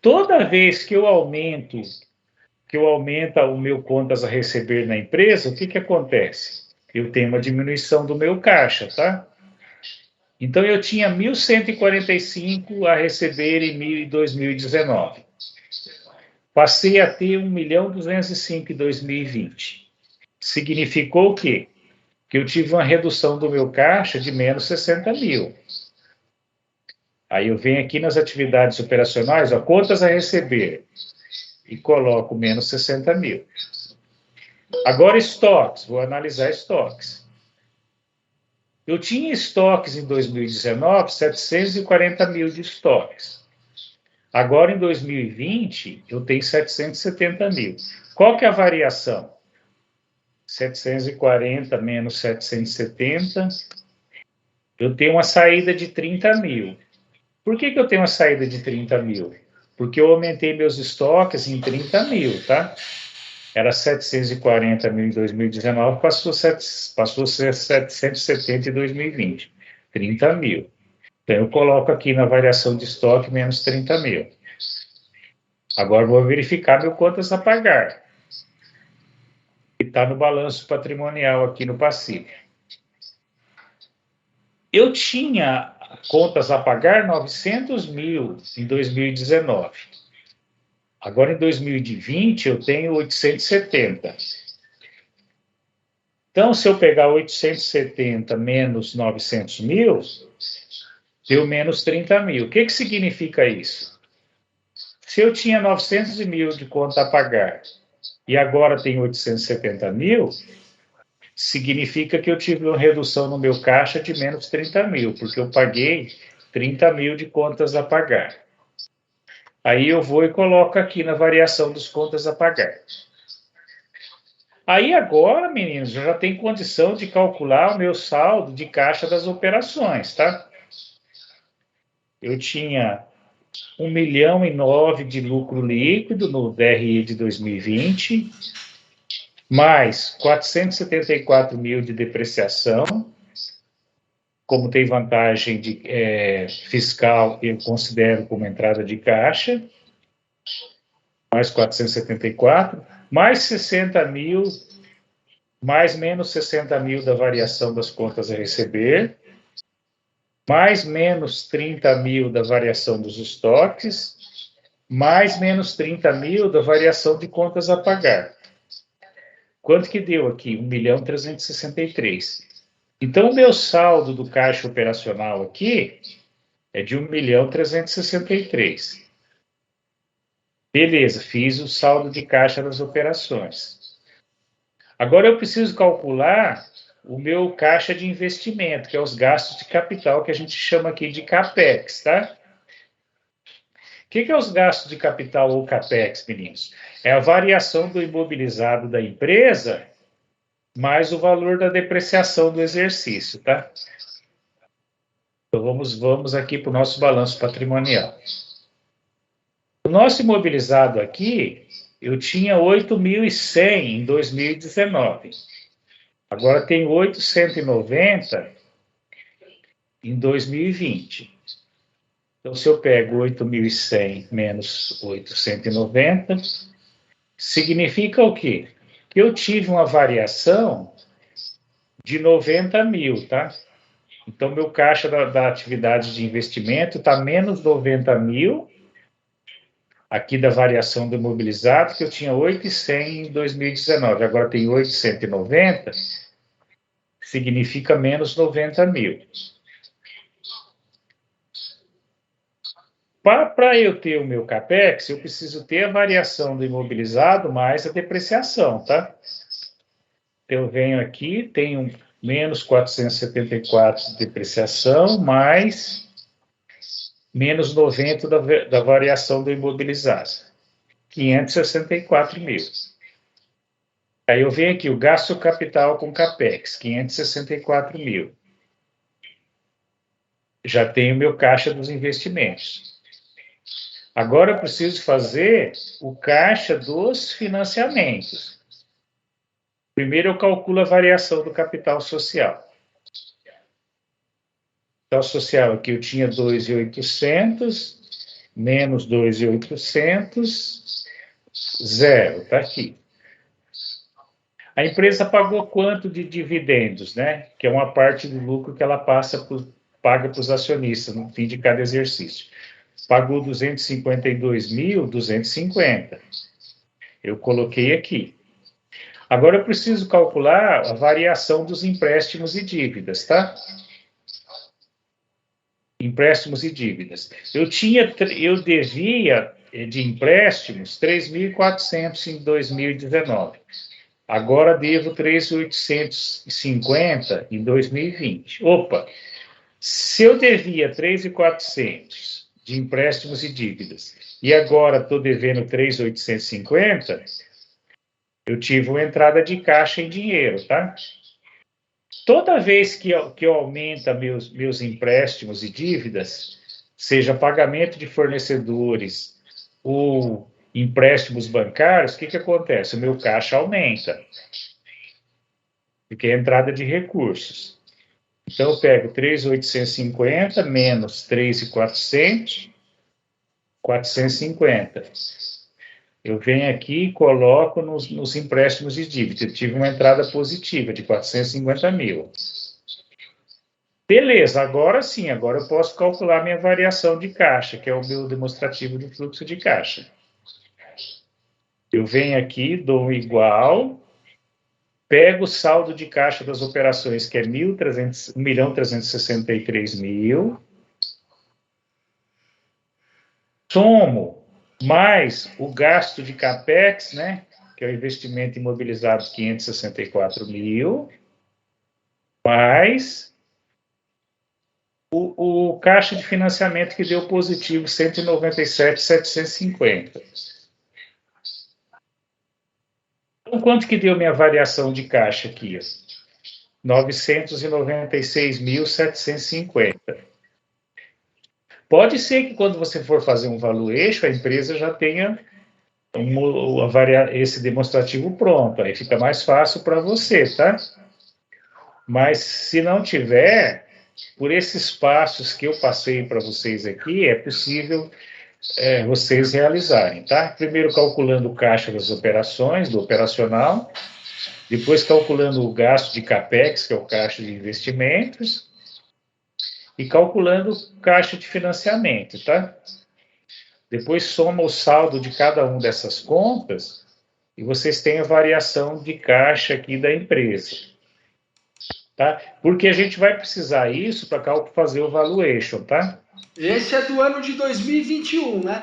Toda vez que eu aumento o meu contas a receber na empresa, o que acontece? Eu tenho uma diminuição do meu caixa, tá? Então, eu tinha 1.145 a receber em 2019. Passei a ter 1.205 em 2020. Significou o quê? Que eu tive uma redução do meu caixa de menos 60 mil. Aí eu venho aqui nas atividades operacionais, ó, contas a receber, e coloco menos 60 mil. Agora, estoques, vou analisar estoques. Eu tinha estoques em 2019, 740 mil de estoques. Agora, em 2020, eu tenho 770 mil. Qual que é a variação? 740 menos 770, eu tenho uma saída de 30 mil. Por que eu tenho uma saída de 30 mil? Porque eu aumentei meus estoques em 30 mil, tá? Era 740 mil em 2019, passou a ser 770 em 2020. 30 mil. Então, eu coloco aqui na variação de estoque menos 30 mil. Agora, vou verificar meu contas a pagar. Que está no balanço patrimonial aqui no passivo. Eu tinha contas a pagar 900 mil em 2019. Agora, em 2020, eu tenho 870. Então, se eu pegar 870 menos 900 mil, deu menos 30 mil. O que significa isso? Se eu tinha 900 mil de conta a pagar e agora tenho 870 mil, significa que eu tive uma redução no meu caixa de menos 30 mil, porque eu paguei 30 mil de contas a pagar. Aí eu vou e coloco aqui na variação dos contas a pagar. Aí agora, meninos, eu já tenho condição de calcular o meu saldo de caixa das operações, tá? Eu tinha 1,9 milhão de lucro líquido no DRE de 2020, mais 474 mil de depreciação. Como tem vantagem fiscal, eu considero como entrada de caixa, mais 474, mais 60 mil, mais menos 60 mil da variação das contas a receber, mais menos 30 mil da variação dos estoques, mais menos 30 mil da variação de contas a pagar. Quanto que deu aqui? 1.363. Então, o meu saldo do caixa operacional aqui é de 1.363. Beleza, fiz o saldo de caixa das operações. Agora eu preciso calcular o meu caixa de investimento, que é os gastos de capital, que a gente chama aqui de CAPEX, tá? O que é os gastos de capital ou CAPEX, meninos? É a variação do imobilizado da empresa mais o valor da depreciação do exercício, tá? Então, vamos aqui para o nosso balanço patrimonial. O nosso imobilizado aqui, eu tinha 8.100 em 2019. Agora tem 890 em 2020. Então, se eu pego 8.100 menos 890, significa o quê? eu tive uma variação de 90 mil, tá? Então, meu caixa da atividade de investimento está menos 90 mil, aqui da variação do imobilizado, que eu tinha 8,100 em 2019, agora tem 890, significa menos 90 mil. Para eu ter o meu CAPEX, eu preciso ter a variação do imobilizado mais a depreciação, tá? Eu venho aqui, tenho menos 474 de depreciação, mais menos 90 da variação do imobilizado, 564 mil. Aí eu venho aqui, o gasto capital com CAPEX, 564 mil. Já tenho meu caixa dos investimentos. Agora eu preciso fazer o caixa dos financiamentos. Primeiro eu calculo a variação do capital social. Capital social aqui eu tinha 2.800, menos 2.800, zero, está aqui. A empresa pagou quanto de dividendos, né? Que é uma parte do lucro que ela paga para os acionistas no fim de cada exercício. Pagou 252.250. Eu coloquei aqui. Agora eu preciso calcular a variação dos empréstimos e dívidas, tá? Empréstimos e dívidas. Eu devia de empréstimos 3.400 em 2019. Agora devo 3.850 em 2020. Opa! Se eu devia 3.400 de empréstimos e dívidas e agora estou devendo 3.850, eu tive uma entrada de caixa em dinheiro, tá? Toda vez que eu aumenta meus empréstimos e dívidas, seja pagamento de fornecedores ou empréstimos bancários, o que acontece? O meu caixa aumenta, porque é entrada de recursos. Então, eu pego 3.850 menos 3.400, 450. Eu venho aqui e coloco nos empréstimos de dívida. Eu tive uma entrada positiva de 450 mil. Beleza, agora sim, agora eu posso calcular minha variação de caixa, que é o meu demonstrativo de fluxo de caixa. Eu venho aqui, dou um igual, pego o saldo de caixa das operações, que é 1.363.000, somo mais o gasto de CAPEX, né, que é o investimento imobilizado, 564 mil, mais o caixa de financiamento que deu positivo, 197.750. Então, quanto que deu minha variação de caixa aqui? 996.750. Pode ser que quando você for fazer um valuation, a empresa já tenha esse demonstrativo pronto, aí fica mais fácil para você, tá? Mas se não tiver, por esses passos que eu passei para vocês aqui, é possível vocês realizarem, tá? Primeiro calculando o caixa das operações, do operacional, depois calculando o gasto de CAPEX, que é o caixa de investimentos, e calculando o caixa de financiamento, tá? Depois soma o saldo de cada uma dessas contas e vocês têm a variação de caixa aqui da empresa, tá? Porque a gente vai precisar isso para fazer o valuation, tá? Esse é do ano de 2021, né?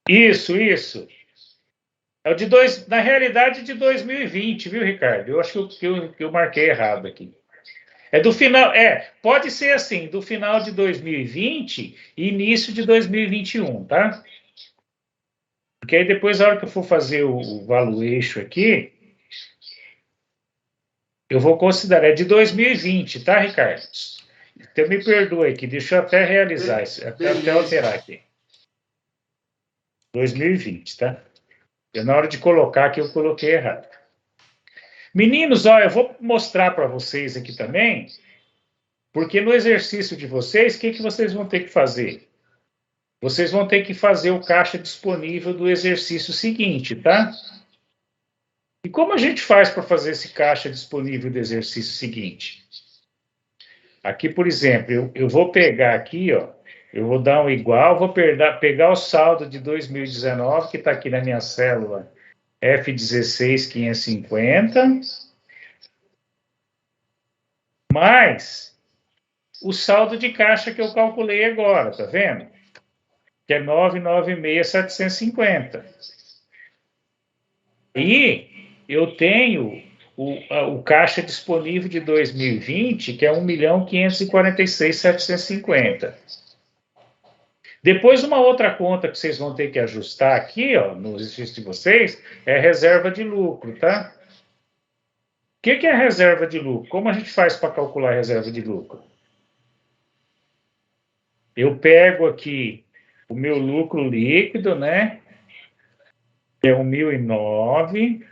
Isso. É o na realidade, de 2020, viu, Ricardo? Eu acho que eu marquei errado aqui. É do final, pode ser assim, do final de 2020 e início de 2021, tá? Porque aí depois, na hora que eu for fazer o valuation aqui, eu vou considerar, é de 2020, tá, Ricardo? Então me perdoe aqui, deixa eu até realizar isso, até alterar aqui. 2020, tá? Na hora de colocar aqui, eu coloquei errado. Meninos, ó, eu vou mostrar para vocês aqui também, porque no exercício de vocês, o que vocês vão ter que fazer? Vocês vão ter que fazer o caixa disponível do exercício seguinte, tá? E como a gente faz para fazer esse caixa disponível do exercício seguinte? Aqui, por exemplo, eu vou pegar aqui, ó, eu vou dar um igual, vou pegar o saldo de 2019, que está aqui na minha célula F16550, mais o saldo de caixa que eu calculei agora, tá vendo? Que é 996.750. E eu tenho o caixa disponível de 2020, que é 1.546.750. Depois, uma outra conta que vocês vão ter que ajustar aqui, ó, no exercício de vocês, é a reserva de lucro, tá? O que é a reserva de lucro? Como a gente faz para calcular a reserva de lucro? Eu pego aqui o meu lucro líquido, né? Que é 1.009.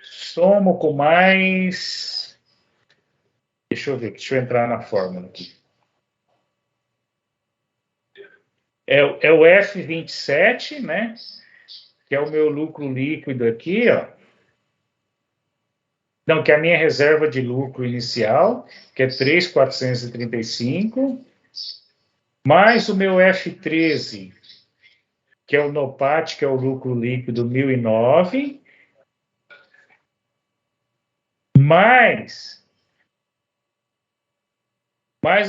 Somo com mais... Deixa eu ver, deixa eu entrar na fórmula aqui. É o F27, né? Que é o meu lucro líquido aqui, ó. Não, que é a minha reserva de lucro inicial, que é 3.435, mais o meu F13, que é o NOPAT, que é o lucro líquido 1.009, mais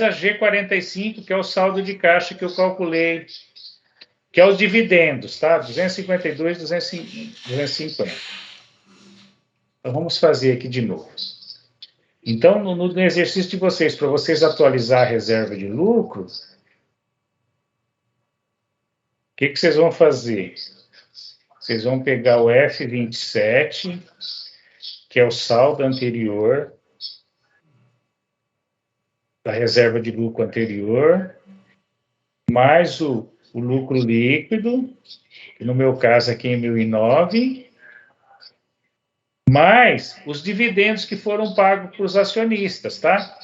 a G45, que é o saldo de caixa que eu calculei, que é os dividendos, tá? 252, 250. Então, vamos fazer aqui de novo. Então, no exercício de vocês, para vocês atualizar a reserva de lucro, o que vocês vão fazer? Vocês vão pegar o F27, que é o saldo anterior, da reserva de lucro anterior, mais o lucro líquido, que no meu caso aqui é 1.009, mais os dividendos que foram pagos para os acionistas, tá?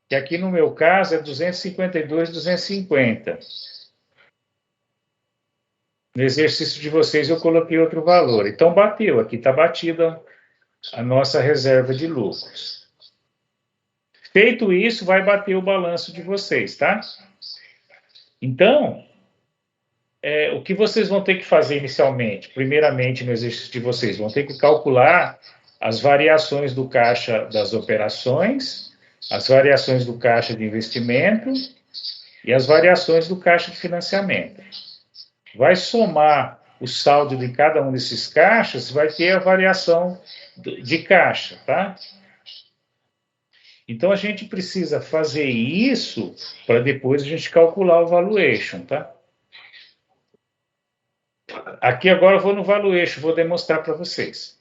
Que aqui no meu caso é 252,250. No exercício de vocês eu coloquei outro valor. Então bateu, aqui está batida a nossa reserva de lucros. Feito isso, vai bater o balanço de vocês, tá? Então, o que vocês vão ter que fazer inicialmente? Primeiramente, no exercício de vocês, vão ter que calcular as variações do caixa das operações, as variações do caixa de investimento e as variações do caixa de financiamento. Vai somar o saldo de cada um desses caixas, vai ter a variação de caixa, tá? Então, a gente precisa fazer isso para depois a gente calcular o valuation, tá? Aqui agora eu vou no valuation, vou demonstrar para vocês.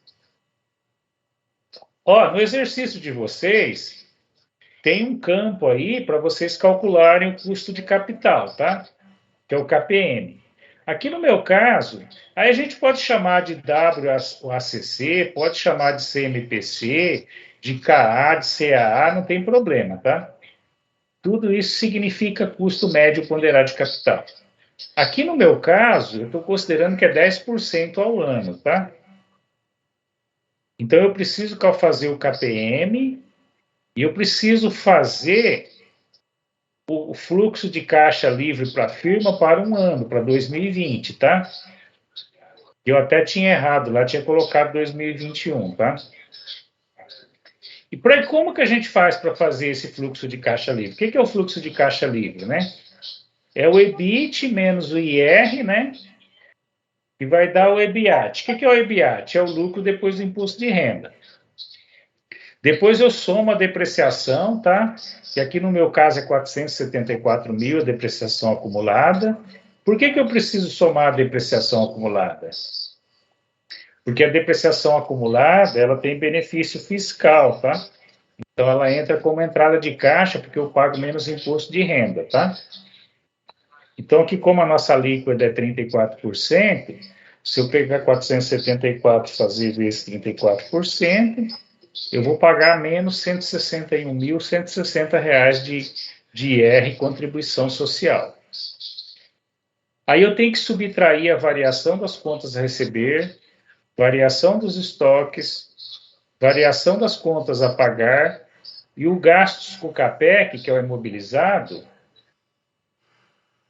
Ó, no exercício de vocês, tem um campo aí para vocês calcularem o custo de capital, tá? Que é o KPM. Aqui no meu caso, aí a gente pode chamar de WACC, pode chamar de CMPC, de KA, de CAA, não tem problema, tá? Tudo isso significa custo médio ponderado de capital. Aqui no meu caso, eu estou considerando que é 10% ao ano, tá? Então, eu preciso fazer o KPM e eu preciso fazer o fluxo de caixa livre para a firma para um ano, para 2020, tá? Eu até tinha errado, lá tinha colocado 2021, tá? E como que a gente faz para fazer esse fluxo de caixa livre? O que é o fluxo de caixa livre, né? É o EBIT menos o IR, né? E vai dar o EBIAT. O que é o EBIAT? É o lucro depois do imposto de renda. Depois eu somo a depreciação, tá? Que aqui no meu caso é 474 mil a depreciação acumulada. Por que eu preciso somar a depreciação acumulada? Porque a depreciação acumulada, ela tem benefício fiscal, tá? Então, ela entra como entrada de caixa, porque eu pago menos imposto de renda, tá? Então, aqui, como a nossa alíquota é 34%, se eu pegar 474 e fazer vezes 34%, eu vou pagar menos R$ 161.160 de IR, contribuição social. Aí eu tenho que subtrair a variação das contas a receber, variação dos estoques, variação das contas a pagar e o gastos com o CAPEC, que é o imobilizado.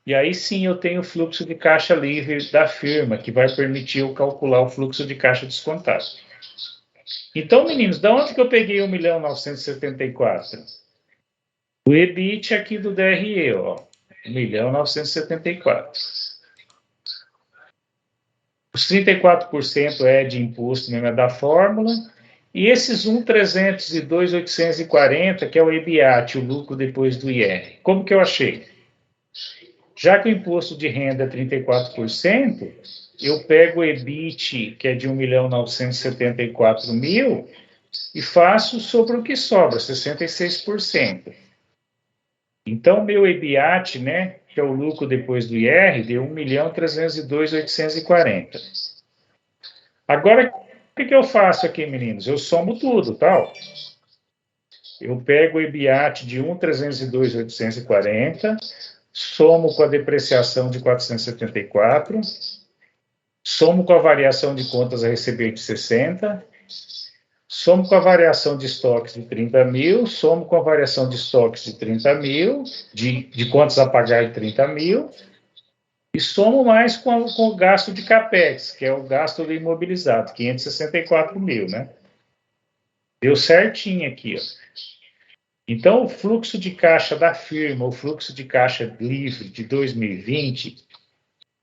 E aí sim eu tenho o fluxo de caixa livre da firma, que vai permitir eu calcular o fluxo de caixa descontado. Então, meninos, de onde que eu peguei 1.974.000? O EBIT aqui do DRE, ó, 1.974.000. Os 34% é de imposto mesmo, é da fórmula. E esses 1.302.840, que é o EBIAT, o lucro depois do IR. Como que eu achei? Já que o imposto de renda é 34%, eu pego o EBIT, que é de 1.974.000, e faço sobre o que sobra, 66%. Então, meu EBIAT, né, que é o lucro depois do IR, deu 1.302.840. Agora, o que eu faço aqui, meninos? Eu somo tudo, tal. Eu pego o EBIAT de 1.302.840, somo com a depreciação de 474, somo com a variação de contas a receber de 60, somo com a variação de estoques de 30.000, somo com a variação de estoques de 30.000, de contas a pagar de 30.000, e somo mais com o gasto de CAPEX, que é o gasto do imobilizado, 564.000, né? Deu certinho aqui, ó. Então, o fluxo de caixa da firma, o fluxo de caixa livre de 2020,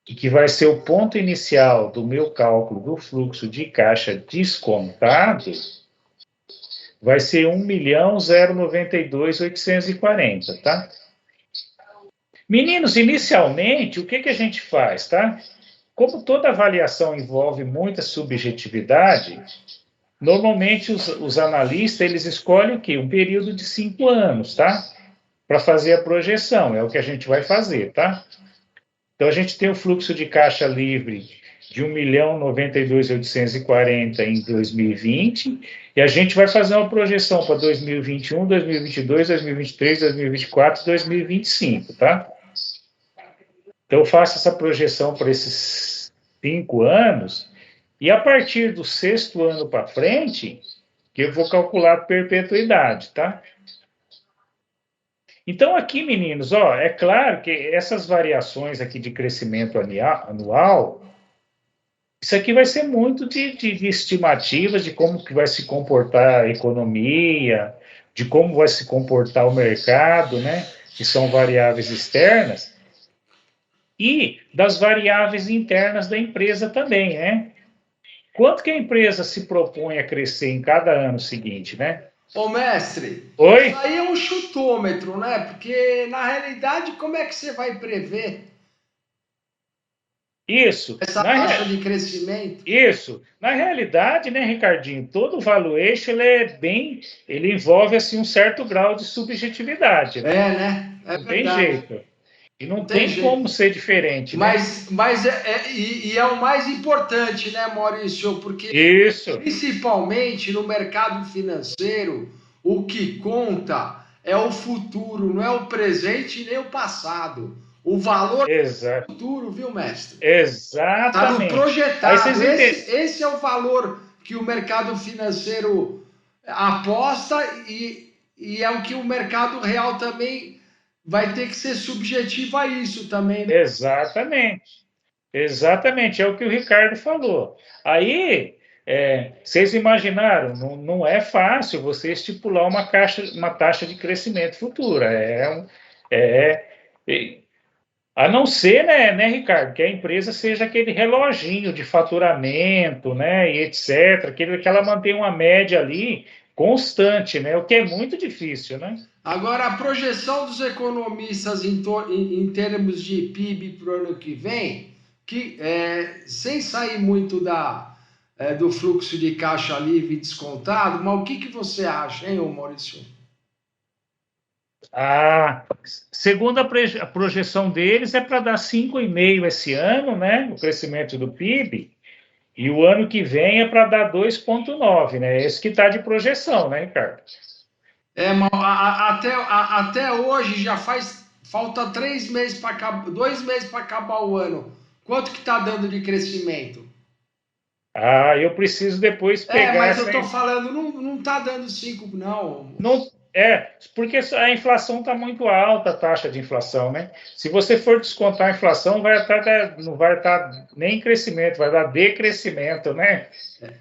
que vai ser o ponto inicial do meu cálculo do fluxo de caixa descontado, vai ser 1.092.840, tá? Meninos, inicialmente, o que a gente faz, tá? Como toda avaliação envolve muita subjetividade, normalmente os analistas, eles escolhem o quê? Um período de 5 anos, tá? Para fazer a projeção, é o que a gente vai fazer, tá? Então, a gente tem o fluxo de caixa livre de 1.092.840 em 2020, e a gente vai fazer uma projeção para 2021, 2022, 2023, 2024 e 2025, tá? Então, eu faço essa projeção para esses 5 anos, e a partir do 6º ano para frente, que eu vou calcular a perpetuidade, tá? Então, aqui, meninos, ó, é claro que essas variações aqui de crescimento anual, isso aqui vai ser muito de estimativas de como que vai se comportar a economia, de como vai se comportar o mercado, né? Que são variáveis externas, e das variáveis internas da empresa também, né? Quanto que a empresa se propõe a crescer em cada ano seguinte, né? Ô, mestre, Oi? isso aí é um chutômetro, né? Porque, na realidade, como é que você vai prever Isso. essa taxa de crescimento? Isso. Na realidade, né, Ricardinho, todo valuation ele envolve assim um certo grau de subjetividade, né? É, né? É Não tem verdade. jeito. E não tem como ser diferente, né? Mas é o mais importante, né, Maurício? Porque Isso. principalmente no mercado financeiro, o que conta é o futuro, não é o presente nem o passado. O valor é o futuro, viu, mestre? Está no Exatamente. projetado. Esse é o valor que o mercado financeiro aposta e é o que o mercado real também vai ter que ser subjetivo a isso também, né? Exatamente. Exatamente, é o que o Ricardo falou. Aí, vocês imaginaram, não é fácil você estipular uma taxa de crescimento futura. A não ser, né, Ricardo, que a empresa seja aquele reloginho de faturamento, né, e etc., que ela mantenha uma média ali constante, né, o que é muito difícil, né? Agora, a projeção dos economistas em termos de PIB para o ano que vem, sem sair muito do fluxo de caixa livre descontado, mas o que você acha, hein, Maurício? Segundo a projeção deles, é para dar 5,5% esse ano, né, o crescimento do PIB, e o ano que vem é para dar 2,9%, né, esse que está de projeção, né, Ricardo? Mas até hoje já faz falta 3 meses para acabar, 2 meses para acabar o ano. Quanto que está dando de crescimento? Ah, eu preciso depois pegar Mas eu essa. estou falando, não está dando 5, não. Não, porque a inflação está muito alta, a taxa de inflação, né? Se você for descontar a inflação, não vai estar nem crescimento, vai dar decrescimento, né?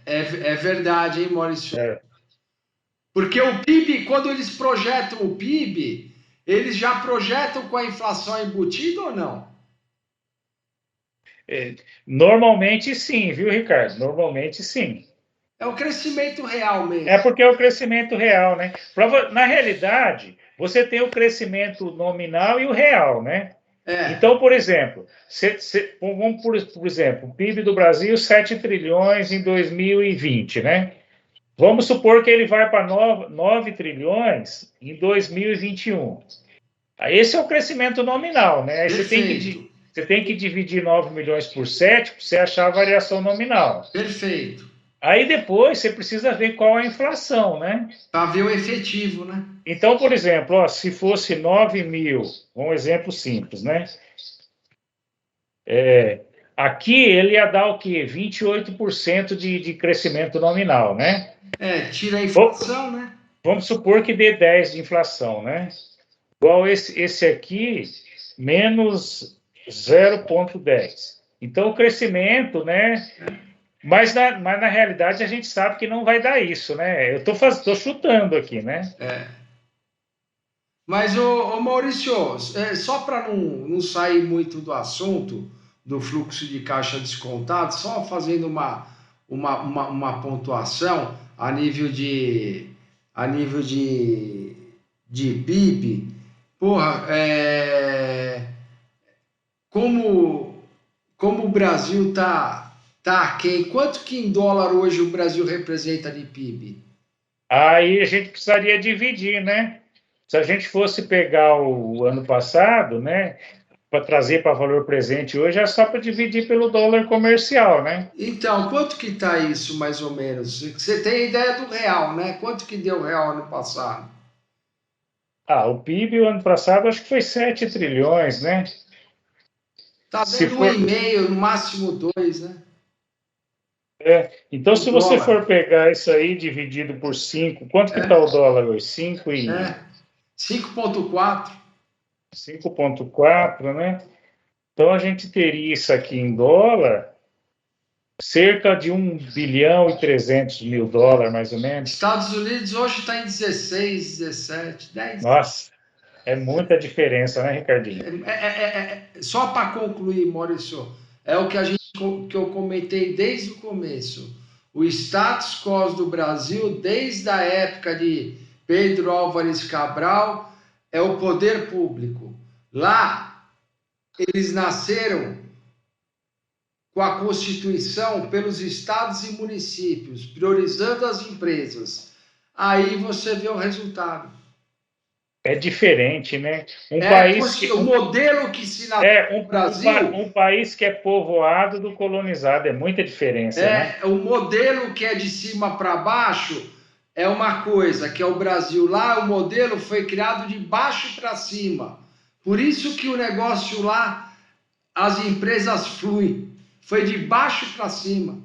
É verdade, hein, Maurício? É, Porque o PIB, quando eles projetam o PIB, eles já projetam com a inflação embutida ou não? normalmente sim, viu, Ricardo? Normalmente sim. É o crescimento real É mesmo. porque é o crescimento real, né? Na realidade, você tem o crescimento nominal e o real, né? É, Então, por exemplo, vamos por exemplo, o PIB do Brasil 7 trilhões em 2020, né? Vamos supor que ele vai para 9 trilhões em 2021. Esse é o crescimento nominal, né? Aí perfeito, você tem que dividir 9 milhões por 7 para você achar a variação nominal. perfeito. Aí depois você precisa ver qual é a inflação, né? Para ver o efetivo, né? Então, por exemplo, ó, se fosse 9 mil, um exemplo simples, né? Aqui ele ia dar o quê? 28% de crescimento nominal, né? Tira a inflação, né? Vamos supor que dê 10 de inflação, né? Igual esse aqui, menos 0,10. Então, o crescimento, né? Mas na realidade a gente sabe que não vai dar isso, né? Eu estou chutando aqui, né? Mas, Maurício, só para não sair muito do assunto do fluxo de caixa descontado, só fazendo uma pontuação a nível de PIB, porra, como, como o Brasil tá aquém, quanto que em dólar hoje o Brasil representa de PIB? Aí a gente precisaria dividir, né? Se a gente fosse pegar o ano passado, né, para trazer para valor presente hoje, é só para dividir pelo dólar comercial, né? Então, quanto que tá isso, mais ou menos? Você tem ideia do real, né? Quanto que deu o real ano passado? Ah, o PIB o ano passado acho que foi 7 trilhões, né? Tá Se dando um for, e meio, no máximo dois, né? então, O se você dólar. for pegar isso aí dividido por 5, quanto que está É, o dólar hoje? 5 e é. 5,4. 5,4, né? Então, a gente teria isso aqui em dólar, cerca de 1,3 bilhão, mais ou menos. Estados Unidos hoje está em 16, 17, 10. Nossa, é muita diferença, né, Ricardinho? Só para concluir, Maurício, é o que eu comentei desde o começo. O status quo do Brasil, desde a época de Pedro Álvares Cabral, é o poder público. Lá, eles nasceram com a Constituição pelos estados e municípios, priorizando as empresas. Aí você vê o resultado. É diferente, né? Um país que, O modelo que se nasceu no Brasil um país que é povoado do colonizado, é muita diferença, né? o modelo que é de cima para baixo é uma coisa, que é o Brasil. Lá o modelo foi criado de baixo para cima. Por isso que o negócio lá, as empresas fluem. Foi de baixo para cima.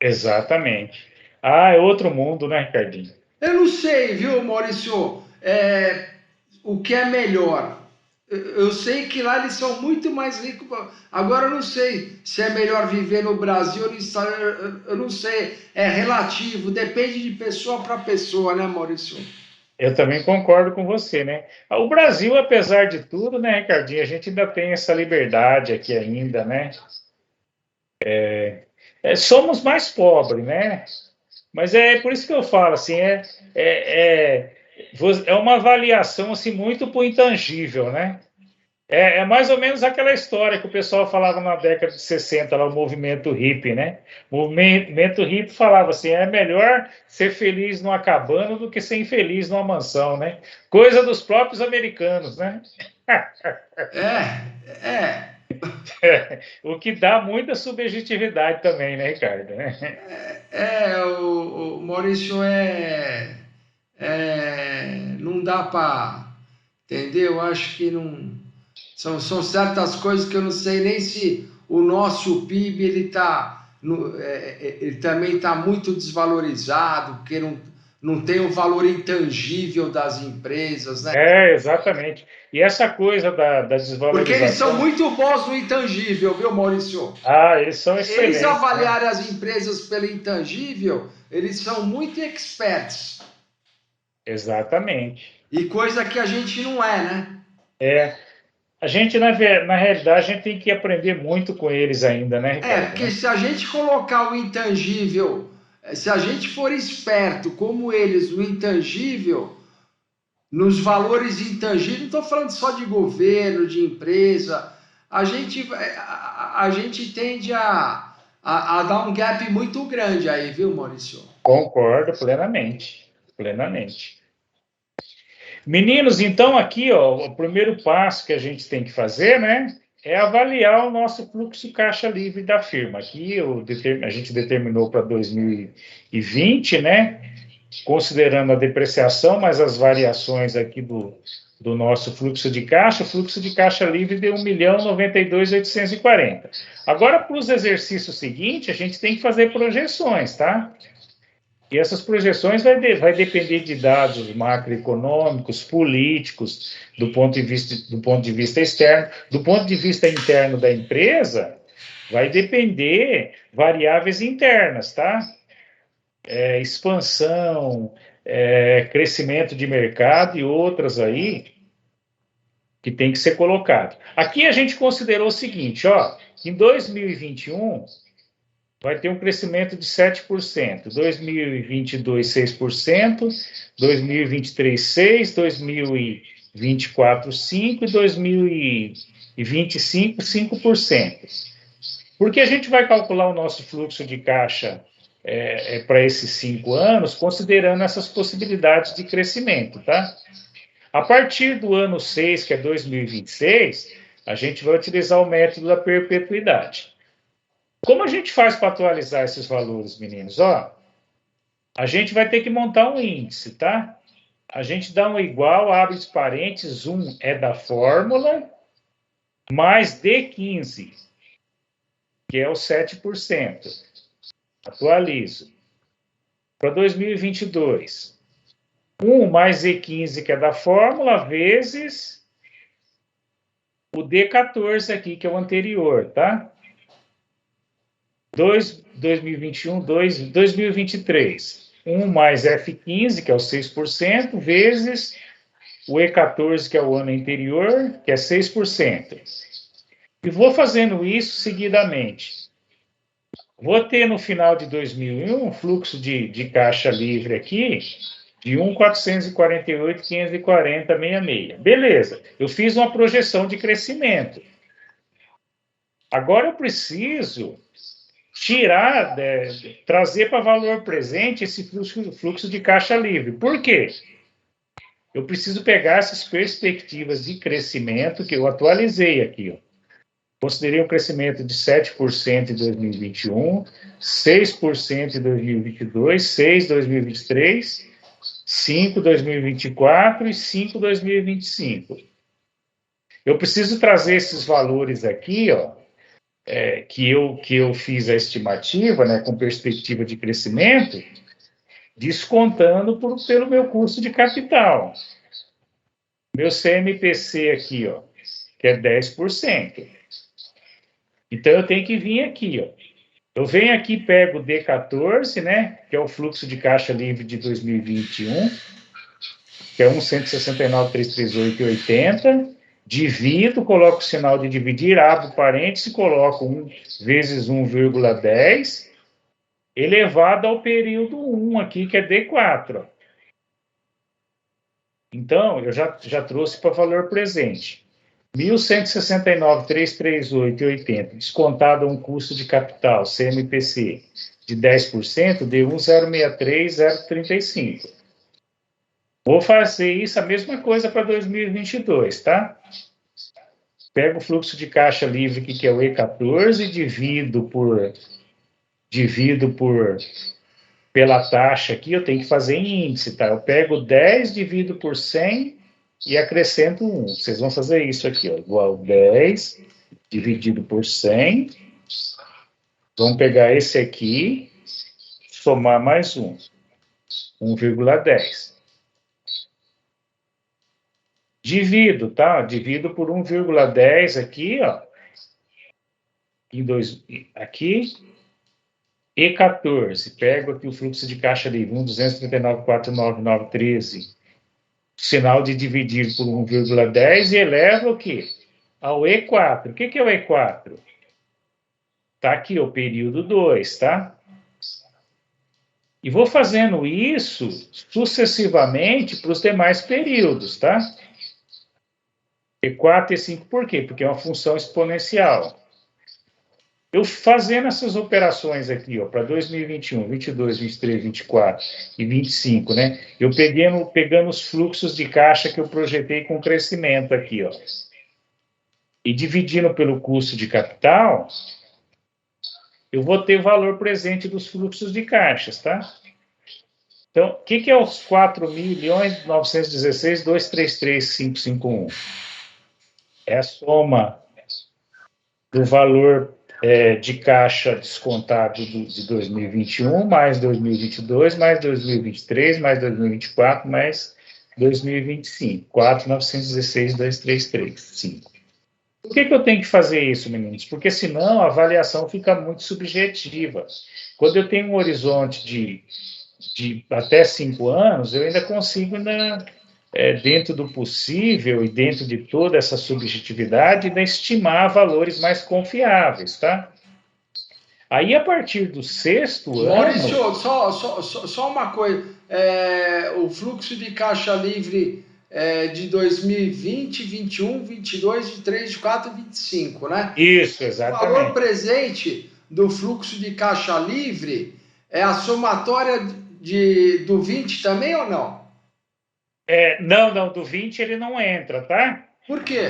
Exatamente. Ah, é outro mundo, né, Ricardinho? Eu não sei, viu, Maurício, o que é melhor. Eu sei que lá eles são muito mais ricos. Agora eu não sei se é melhor viver no Brasil ou nos Estados Unidos. Eu não sei. É relativo, depende de pessoa para pessoa, né, Maurício? Eu também concordo com você, né? O Brasil, apesar de tudo, né, Ricardinho, a gente ainda tem essa liberdade aqui ainda, né? Somos mais pobres, né? Mas é por isso que eu falo, assim, é, é, é uma avaliação assim, muito para o intangível, né? É mais ou menos aquela história que o pessoal falava na década de 60, lá, o movimento hippie, né? O movimento hippie falava assim, é melhor ser feliz numa cabana do que ser infeliz numa mansão, né? Coisa dos próprios americanos, né? É, é, O que dá muita subjetividade também, né, Ricardo? o Maurício não dá para entender, eu acho que não. São certas coisas que eu não sei nem se o nosso PIB ele também está muito desvalorizado, porque não tem o valor intangível das empresas, né? Exatamente. E essa coisa da Porque eles são desvalorização. muito bons no intangível, viu, Maurício? Eles são Eles excelentes, né? avaliarem as empresas pelo intangível, eles são muito experts. Exatamente. E coisa que a gente não é, né? A gente, na realidade, a gente tem que aprender muito com eles ainda, né, Ricardo? Porque Né? se a gente colocar o intangível, se a gente for esperto como eles no intangível, nos valores intangíveis, não estou falando só de governo, de empresa, a gente tende a dar um gap muito grande aí, viu, Maurício? Concordo plenamente. Plenamente. Meninos, então aqui, ó, o primeiro passo que a gente tem que fazer, né, é avaliar o nosso fluxo caixa livre da firma. Aqui a gente determinou para 2020, né, considerando a depreciação, mas as variações aqui do nosso fluxo de caixa, o fluxo de caixa livre deu 1.092.840. Agora, para os exercícios seguintes, a gente tem que fazer projeções, tá? E essas projeções vai depender de dados macroeconômicos, políticos, do ponto de vista externo. Do ponto de vista interno da empresa, vai depender variáveis internas, tá? Expansão, crescimento de mercado e outras aí que tem que ser colocado. Aqui a gente considerou o seguinte, ó, em 2021 vai ter um crescimento de 7%, 2022 6%, 2023 6%, 2024 5% e 2025 5%. Porque a gente vai calcular o nosso fluxo de caixa para esses 5 anos, considerando essas possibilidades de crescimento, tá? A partir do ano 6, que é 2026, a gente vai utilizar o método da perpetuidade. Como a gente faz para atualizar esses valores, meninos? Ó, a gente vai ter que montar um índice, tá? A gente dá um igual, abre os parênteses, 1 é da fórmula, mais D15, que é o 7%. Atualizo. Para 2022, 1 mais E15, que é da fórmula, vezes o D14 aqui, que é o anterior, tá? 2021, 2023. 1 mais F15, que é o 6%, vezes o E14, que é o ano anterior, que é 6%. E vou fazendo isso seguidamente. Vou ter no final de 2001 um fluxo de caixa livre aqui de 1.448.540,66. Beleza, eu fiz uma projeção de crescimento. Agora eu preciso tirar, trazer para valor presente esse fluxo de caixa livre. Por quê? Eu preciso pegar essas perspectivas de crescimento que eu atualizei aqui, ó. Considerei um crescimento de 7% em 2021, 6% em 2022, 6% em 2023, 5% em 2024 e 5% em 2025. Eu preciso trazer esses valores aqui, ó, que eu fiz a estimativa, né, com perspectiva de crescimento, descontando pelo meu custo de capital. Meu CMPC aqui, ó, que é 10%. Então, eu tenho que vir aqui, ó. Eu venho aqui, pego o D14, né, que é o fluxo de caixa livre de 2021, que é 1.169.338,80, divido, coloco o sinal de dividir, abro parênteses, coloco 1 vezes 1,10, elevado ao período 1 aqui, que é D4. Então, eu já trouxe para valor presente. 1.169.338,80, descontado um custo de capital, CMPC, de 10%, deu 1.063.035. Vou fazer isso, a mesma coisa para 2022, tá? Pego o fluxo de caixa livre, que é o E14, divido pela taxa aqui, eu tenho que fazer em índice, tá? Eu pego 10, divido por 100, e acrescento 1. Vocês vão fazer isso aqui, ó, igual 10 dividido por 100. Vamos pegar esse aqui, somar mais 1. 1,10. Divido, tá? Divido por 1,10 aqui, ó. Aqui. E 14. Pego aqui o fluxo de caixa livre, 1.239.499.13. Sinal de dividir por 1,10 e elevo o quê? Ao E4. O que é o E4? Tá aqui, o período 2, tá? E vou fazendo isso sucessivamente para os demais períodos, tá? E4 e 5 por quê? Porque é uma função exponencial. Eu fazendo essas operações aqui, ó, para 2021, 22, 23, 24 e 25, né? Eu pegando os fluxos de caixa que eu projetei com crescimento aqui, ó. E dividindo pelo custo de capital, eu vou ter o valor presente dos fluxos de caixas, tá? Então, o que é os 4.916.233.551? É a soma do valor de caixa descontado de 2021, mais 2022, mais 2023, mais 2024, mais 2025. 4.916.233.5. Por que eu tenho que fazer isso, meninos? Porque senão a avaliação fica muito subjetiva. Quando eu tenho um horizonte de até 5 anos, eu ainda consigo, dentro do possível e dentro de toda essa subjetividade, estimar valores mais confiáveis, tá? Aí, a partir do 6º ano... Maurício, só uma coisa. O fluxo de caixa livre de 2020, 21, 22, 23, 24 e 25, né? Isso, exatamente. O valor presente do fluxo de caixa livre é a somatória do 20 também ou não? Não, do 20 ele não entra, tá? Por quê?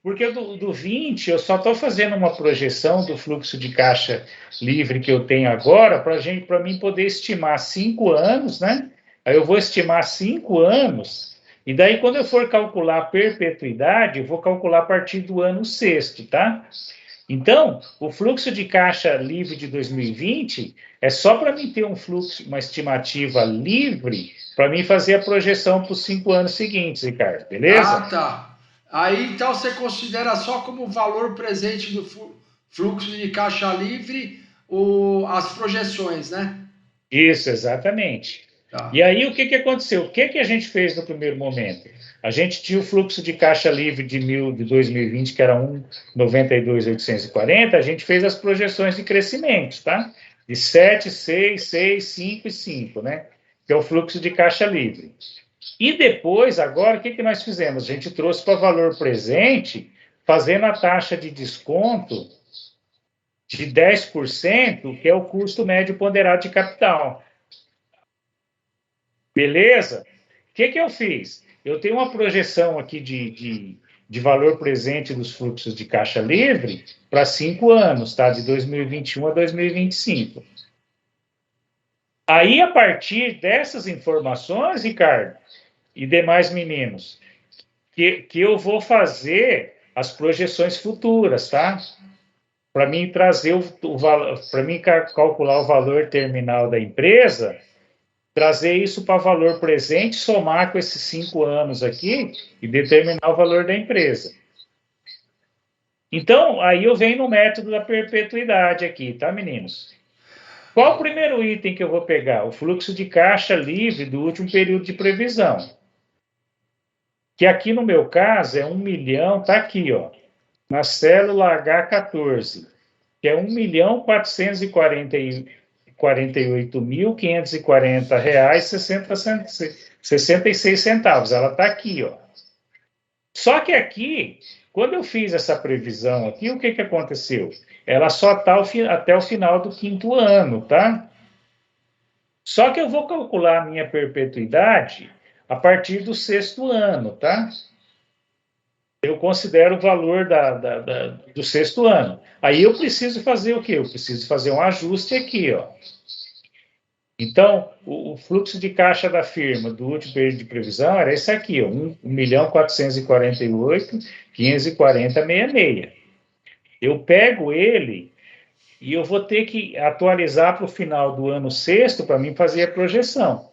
Porque do 20 eu só estou fazendo uma projeção do fluxo de caixa livre que eu tenho agora para mim poder estimar 5 anos, né? Aí eu vou estimar 5 anos e daí quando eu for calcular a perpetuidade, eu vou calcular a partir do ano 6º, tá? Então, o fluxo de caixa livre de 2020 é só para mim ter um fluxo, uma estimativa livre, para mim fazer a projeção para os 5 anos seguintes, Ricardo, beleza? Ah, tá. Aí, então, você considera só como valor presente do fluxo de caixa livre as projeções, né? Isso, exatamente. Tá. E aí, o que aconteceu? O que a gente fez no primeiro momento? A gente tinha o fluxo de caixa livre de 2020, que era 1,92.840, a gente fez as projeções de crescimento, tá? De 7, 6, 6, 5 e 5, né? Que é o fluxo de caixa livre. E depois, agora, o que nós fizemos? A gente trouxe para valor presente, fazendo a taxa de desconto de 10%, que é o custo médio ponderado de capital. Beleza? O que eu fiz? Eu tenho uma projeção aqui de valor presente dos fluxos de caixa livre para 5 anos, tá? De 2021 a 2025. Aí, a partir dessas informações, Ricardo, e demais meninos, que eu vou fazer as projeções futuras, tá? Para mim trazer o valor, para mim calcular o valor terminal da empresa, trazer isso para valor presente, somar com esses 5 anos aqui e determinar o valor da empresa. Então, aí eu venho no método da perpetuidade aqui, tá, meninos? Qual o primeiro item que eu vou pegar? O fluxo de caixa livre do último período de previsão. Que aqui no meu caso é 1 milhão, tá aqui, ó, na célula H14, que é 1.448.540 reais 66 centavos. Ela está aqui, ó. Só que aqui, quando eu fiz essa previsão aqui, o que aconteceu? Ela só está até o final do 5º ano, tá? Só que eu vou calcular a minha perpetuidade a partir do 6º ano, tá? Eu considero o valor do 6º ano. Aí eu preciso fazer o quê? Eu preciso fazer um ajuste aqui, ó. Então, o fluxo de caixa da firma do último período de previsão era esse aqui, ó, 1.448.540,66. Eu pego ele e eu vou ter que atualizar para o final do ano sexto para mim fazer a projeção.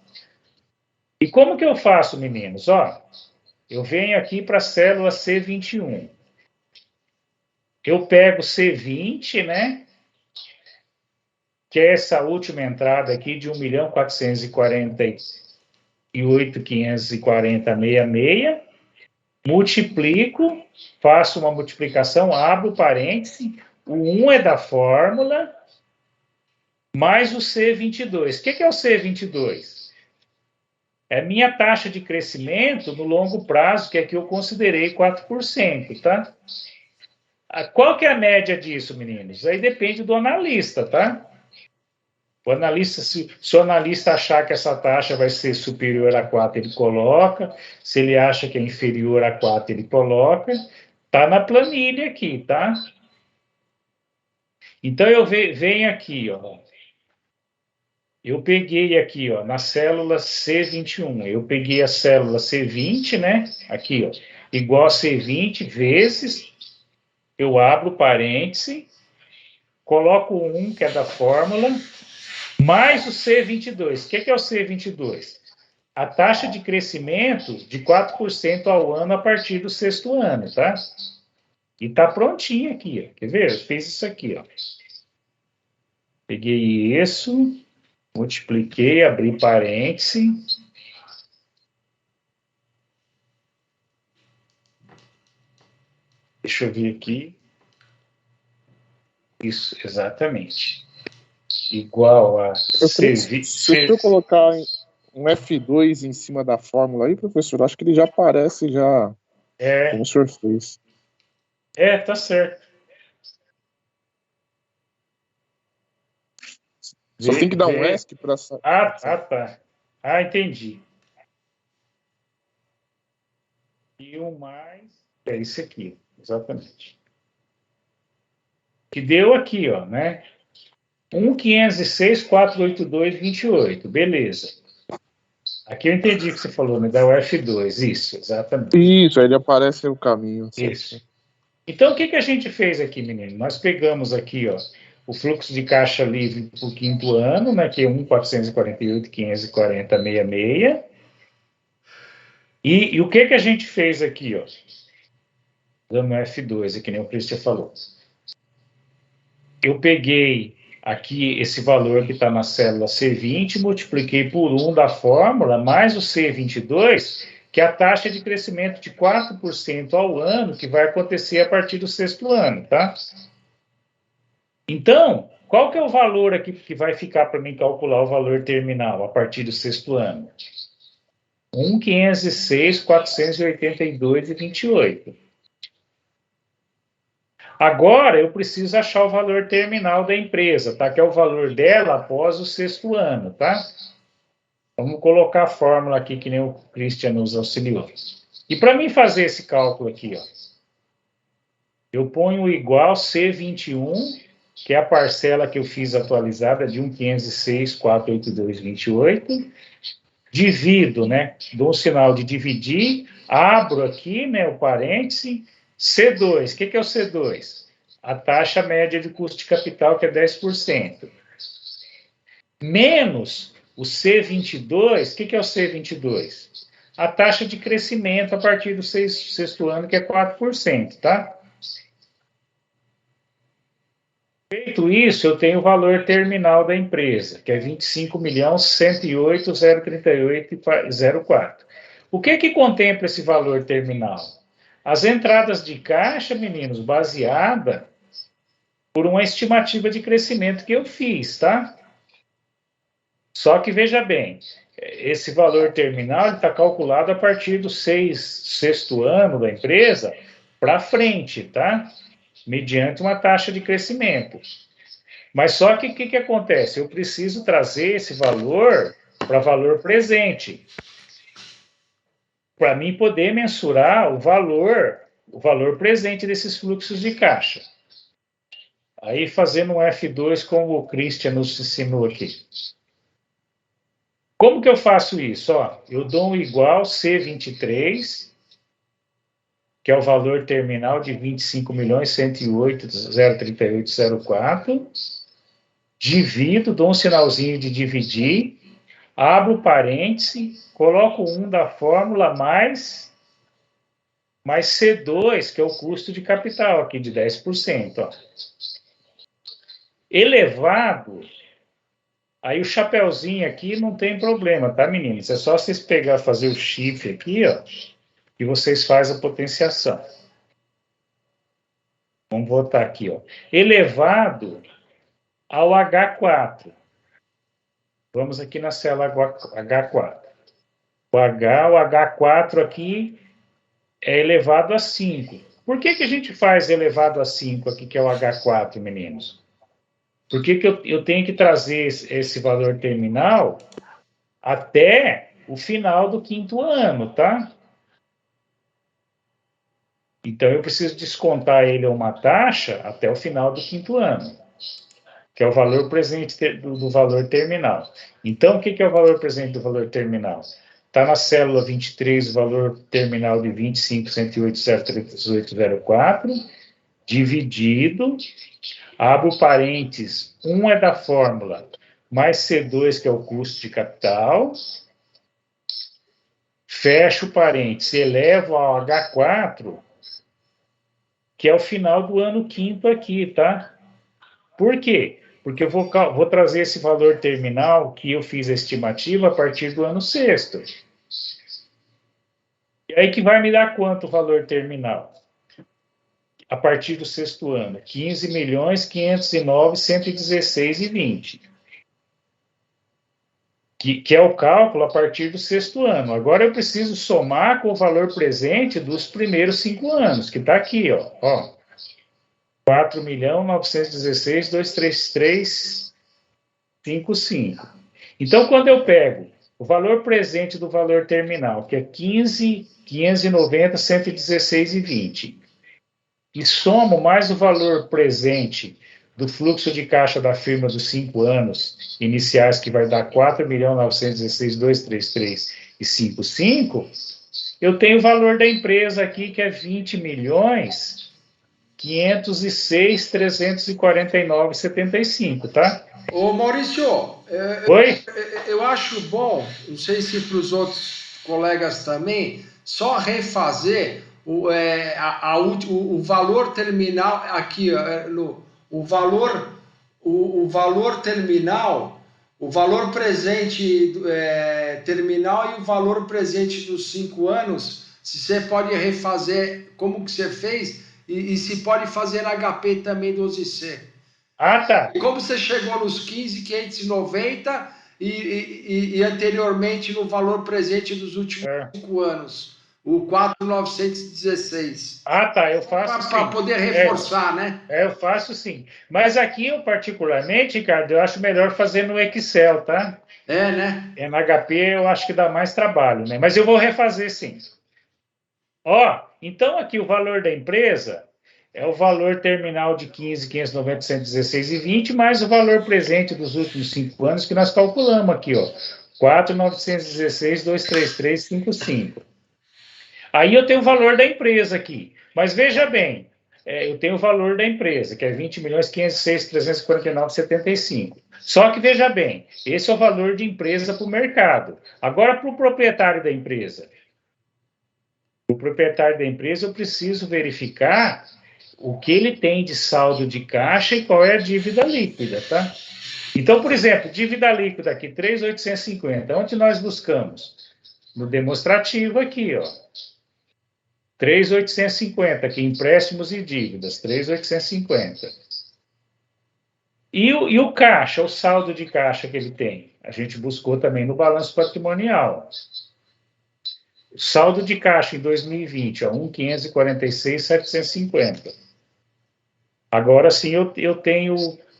E como que eu faço, meninos? Ó, eu venho aqui para a célula C21. Eu pego C20, né? Que é essa última entrada aqui de 1.448.540,66, multiplico, faço uma multiplicação, abro parêntese, o 1 é da fórmula, mais o C22. O que é o C22? É minha taxa de crescimento no longo prazo, que aqui eu considerei 4%, tá? Qual que é a média disso, meninos? Aí depende do analista, tá? O analista, se o analista achar que essa taxa vai ser superior a 4, ele coloca. Se ele acha que é inferior a 4, ele coloca. Está na planilha aqui, tá? Então, eu venho aqui, ó. Eu peguei aqui, ó, na célula C21. Eu peguei a célula C20, né? Aqui, ó. Igual a C20 vezes. Eu abro parêntese. Coloco o 1, que é da fórmula. Mais o C22. O que é o C22? A taxa de crescimento de 4% ao ano a partir do sexto ano, tá? E tá prontinho aqui, ó. Quer ver? Eu fiz isso aqui, ó. Peguei isso, multipliquei, abri parêntese. Deixa eu ver aqui. Isso, exatamente. Igual a Se eu colocar um F2 em cima da fórmula aí, professor, acho que ele já aparece já como o senhor fez. Tá certo. Só tem que dar um ESC para... tá. Entendi. E o mais... É isso aqui, exatamente. Que deu aqui, ó, né? 1.506.482,28. Beleza. Aqui eu entendi o que você falou, né? Da UF2, isso, exatamente. Isso, aí ele aparece no caminho. Isso. Então, o que a gente fez aqui, menino? Nós pegamos aqui, ó, o fluxo de caixa livre para o quinto ano, né? Que é 1.448.540,66. E o que a gente fez aqui, ó? Dando F2, que nem o Cristian falou. Eu peguei aqui esse valor que está na célula C20, multipliquei por 1 da fórmula, mais o C22, que é a taxa de crescimento de 4% ao ano, que vai acontecer a partir do sexto ano, tá? Então, qual que é o valor aqui que vai ficar para mim calcular o valor terminal a partir do sexto ano? 1.506.482,28. Agora, eu preciso achar o valor terminal da empresa, tá? Que é o valor dela após o sexto ano, tá? Vamos colocar a fórmula aqui, que nem o Christian nos auxiliou. E para mim fazer esse cálculo aqui, ó, eu ponho igual C21, que é a parcela que eu fiz atualizada de 1.506.482,28, divido, né? Dou um sinal de dividir, abro aqui, né, o parêntese, C2. O que é o C2? A taxa média de custo de capital, que é 10%. Menos o C22. O que é o C22? A taxa de crescimento a partir do sexto ano, que é 4%, tá? Feito isso, eu tenho o valor terminal da empresa, que é 25.108.038,04. O que contempla esse valor terminal? As entradas de caixa, meninos, baseada por uma estimativa de crescimento que eu fiz, tá? Só que, veja bem, esse valor terminal está calculado a partir do sexto ano da empresa para frente, tá? Mediante uma taxa de crescimento. Mas só que o que acontece? Eu preciso trazer esse valor para valor presente, para mim poder mensurar o valor presente desses fluxos de caixa. Aí, fazendo um F2, como o Christian nos ensinou aqui. Como que eu faço isso? Ó, eu dou um igual C23, que é o valor terminal de 25.108.038,04, divido, dou um sinalzinho de dividir, abro parêntese, coloco 1 da fórmula mais C2, que é o custo de capital aqui de 10%. Ó. Elevado, aí o chapeuzinho aqui não tem problema, tá, meninos? É só vocês fazer o shift aqui, ó, e vocês fazem a potenciação. Vamos botar aqui, ó. Elevado ao H4. Vamos aqui na célula H4. O H4 aqui é elevado a 5. Por que a gente faz elevado a 5 aqui, que é o H4, meninos? Por que eu tenho que trazer esse valor terminal até o final do 5º ano, tá? Então, eu preciso descontar ele a uma taxa até o final do 5º ano, que é o valor presente do valor terminal. Então, o que é o valor presente do valor terminal? Está na célula 23, o valor terminal de 25.108,038,04, dividido, abro parênteses, 1 é da fórmula, mais C2, que é o custo de capital, fecho parênteses, elevo ao H4, que é o final do ano 5º aqui, tá? Por quê? Porque eu vou trazer esse valor terminal que eu fiz a estimativa a partir do ano 6º. E aí que vai me dar quanto o valor terminal? A partir do 6º ano, 15.509.116,20. Que é o cálculo a partir do 6º ano. Agora eu preciso somar com o valor presente dos primeiros 5 anos, que está aqui, ó. 4.916.233,55. Então, quando eu pego o valor presente do valor terminal, que é 15.590.116,20, e somo mais o valor presente do fluxo de caixa da firma dos 5 anos iniciais, que vai dar 4.916.233,55, eu tenho o valor da empresa aqui, que é 20.506.349,75, tá? Ô, Maurício, Oi? eu acho bom, não sei se para os outros colegas também, só refazer o valor terminal aqui, o valor terminal, o valor presente terminal e o valor presente dos 5 anos, se você pode refazer como que você fez e se pode fazer HP também 12C. Ah, tá. E como você chegou nos 15.590 e anteriormente no valor presente dos últimos 5 anos, o 4.916. Ah, tá, eu faço sim. Para poder reforçar, né? Eu faço sim. Mas aqui, eu particularmente, Ricardo, eu acho melhor fazer no Excel, tá? Né? Na HP eu acho que dá mais trabalho, né? Mas eu vou refazer sim. Ó, então aqui o valor da empresa é o valor terminal de 15.590.116,20 mais o valor presente dos últimos 5 anos que nós calculamos aqui, ó. 4.916.233,55. Aí eu tenho o valor da empresa aqui. Mas veja bem, eu tenho o valor da empresa, que é 20.506.349,75. Só que veja bem, esse é o valor de empresa para o mercado. Agora, para o proprietário da empresa. O proprietário da empresa, eu preciso verificar o que ele tem de saldo de caixa e qual é a dívida líquida, tá? Então, por exemplo, dívida líquida aqui, 3.850. Onde nós buscamos? No demonstrativo aqui, ó. 3.850, aqui, empréstimos e dívidas, 3.850. E o caixa, o saldo de caixa que ele tem? A gente buscou também no balanço patrimonial. O saldo de caixa em 2020, 1.546.750. Agora sim eu tenho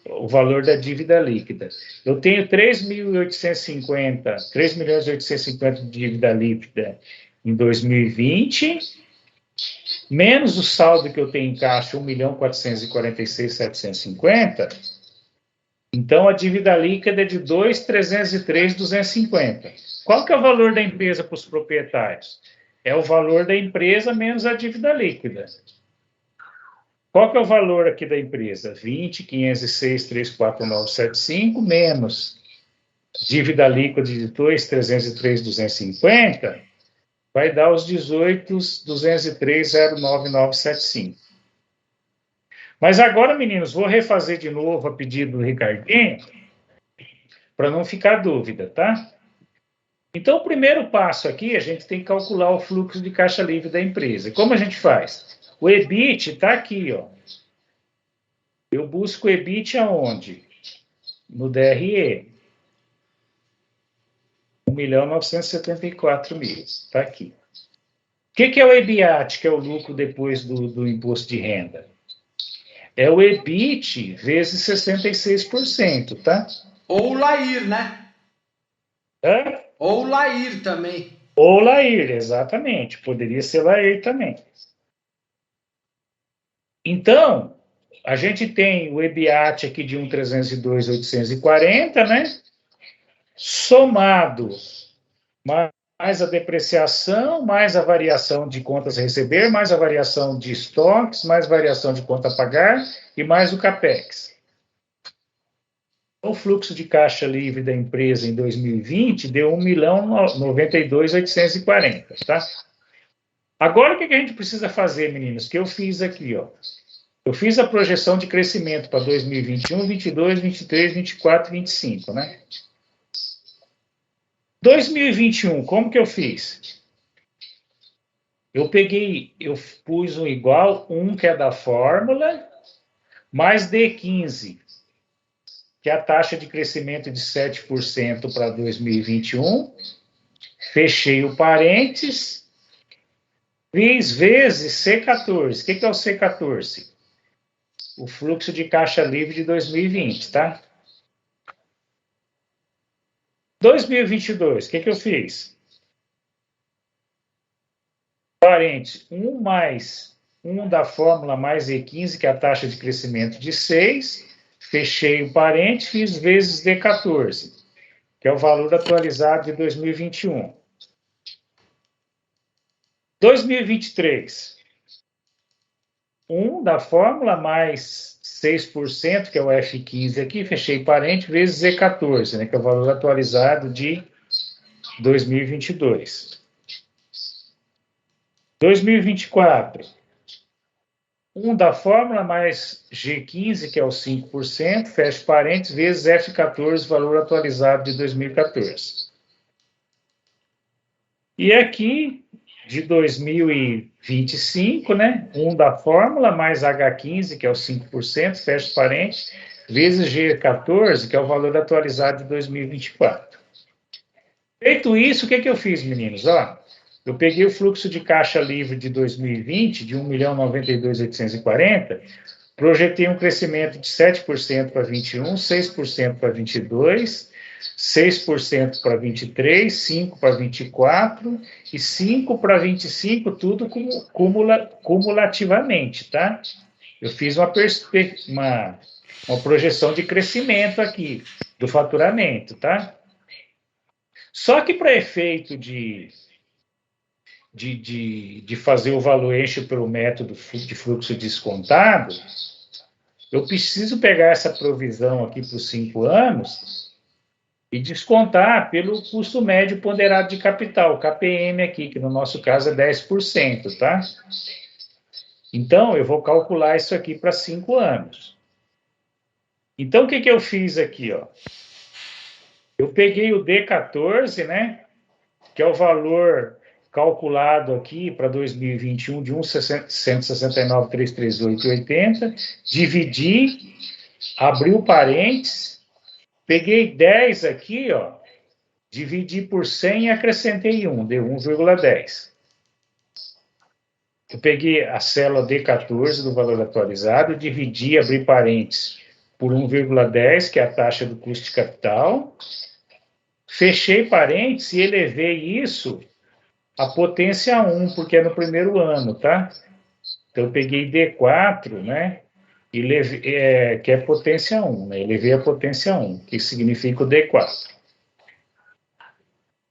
o valor da dívida líquida. Eu tenho 3.850 de dívida líquida em 2020, menos o saldo que eu tenho em caixa, 1.446.750, Então, a dívida líquida é de 2.303.250. Qual que é o valor da empresa para os proprietários? É o valor da empresa menos a dívida líquida. Qual que é o valor aqui da empresa? 20.506.34975 menos dívida líquida de 2.303.250 vai dar os 18.203.09975. Mas agora, meninos, vou refazer de novo a pedido do Ricardinho, para não ficar dúvida, tá? Então, o primeiro passo aqui, a gente tem que calcular o fluxo de caixa livre da empresa. Como a gente faz? O EBIT está aqui, ó. Eu busco o EBIT aonde? No DRE. 1.974.000. Está aqui. O que é o EBIAT, que é o lucro depois do imposto de renda? É o EBIT vezes 66%, tá? Ou o LAIR, né? Hã? Ou o LAIR também. Ou LAIR, exatamente. Poderia ser LAIR também. Então, a gente tem o EBIAT aqui de 1.302.840, né? Somado mais a depreciação, mais a variação de contas a receber, mais a variação de estoques, mais variação de conta a pagar e mais o CAPEX. O fluxo de caixa livre da empresa em 2020 deu 1.092.840, tá? Agora, o que a gente precisa fazer, meninos? Que eu fiz aqui, ó. Eu fiz a projeção de crescimento para 2021, 22, 23, 24 e 25, né? 2021, como que eu fiz? Eu pus um igual, que é da fórmula, mais D15, que é a taxa de crescimento de 7% para 2021. Fechei o parênteses, fiz vezes C14. O que é o C14? O fluxo de caixa livre de 2020, tá? 2022, o que eu fiz? Parênteses, 1 mais 1 da fórmula mais E15, que é a taxa de crescimento de 6, fechei o parênteses, fiz vezes D14, que é o valor atualizado de 2021. 2023, 1 da fórmula mais 6%, que é o F15 aqui, fechei parênteses, vezes Z14, né, que é o valor atualizado de 2022. 2024, 1 da fórmula mais G15, que é o 5%, fecha parênteses, vezes F14, valor atualizado de 2014. E aqui, de 2025, né, 1 da fórmula mais H15, que é o 5%, fecha parênteses, vezes G14, que é o valor atualizado de 2024. Feito isso, o que eu fiz, meninos? Ó, eu peguei o fluxo de caixa livre de 2020, de 1.092.840, projetei um crescimento de 7% para 21, 6% para 22, 6% para 23, 5% para 24 e 5% para 25, tudo cumulativamente, tá? Eu fiz uma projeção de crescimento aqui, do faturamento, tá? Só que para efeito de fazer o valuation pelo método de fluxo descontado, eu preciso pegar essa provisão aqui para os 5 anos e descontar pelo custo médio ponderado de capital, KPM aqui, que no nosso caso é 10%, tá? Então, eu vou calcular isso aqui para 5 anos. Então, o que eu fiz aqui, ó? Eu peguei o D14, né, que é o valor calculado aqui para 2021 de 169.338,80, dividi, abri o parênteses, peguei 10 aqui, ó, dividi por 100 e acrescentei 1, deu 1,10. Eu peguei a célula D14 do valor atualizado, dividi, abri parênteses, por 1,10, que é a taxa do custo de capital, fechei parênteses e elevei isso a potência 1, porque é no primeiro ano, tá? Então, eu peguei D4, né? que é potência 1, né? Elevei a potência 1, que significa o D4.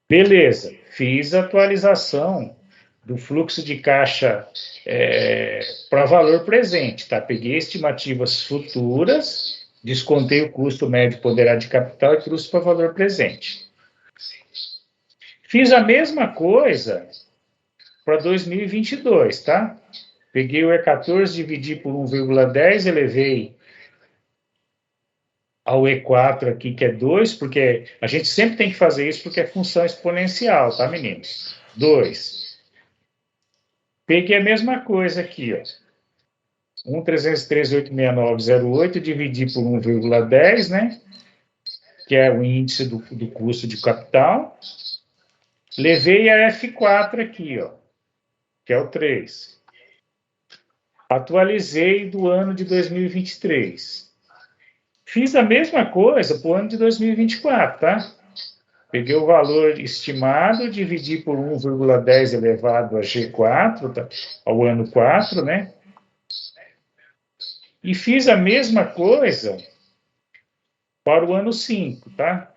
Beleza, fiz a atualização do fluxo de caixa para valor presente, tá? Peguei estimativas futuras, descontei o custo médio ponderado de capital e trouxe para valor presente. Fiz a mesma coisa para 2022, tá? Peguei o E14, dividi por 1,10, elevei ao E4 aqui, que é 2, porque a gente sempre tem que fazer isso porque é função exponencial, tá, meninos? 2. Peguei a mesma coisa aqui, ó. 1.313.869,08, dividi por 1,10, né? Que é o índice do custo de capital. Levei a F4 aqui, ó, que é o 3. Atualizei do ano de 2023. Fiz a mesma coisa para o ano de 2024, tá? Peguei o valor estimado, dividi por 1,10 elevado a G4, tá? Ao ano 4, né? E fiz a mesma coisa para o ano 5, tá?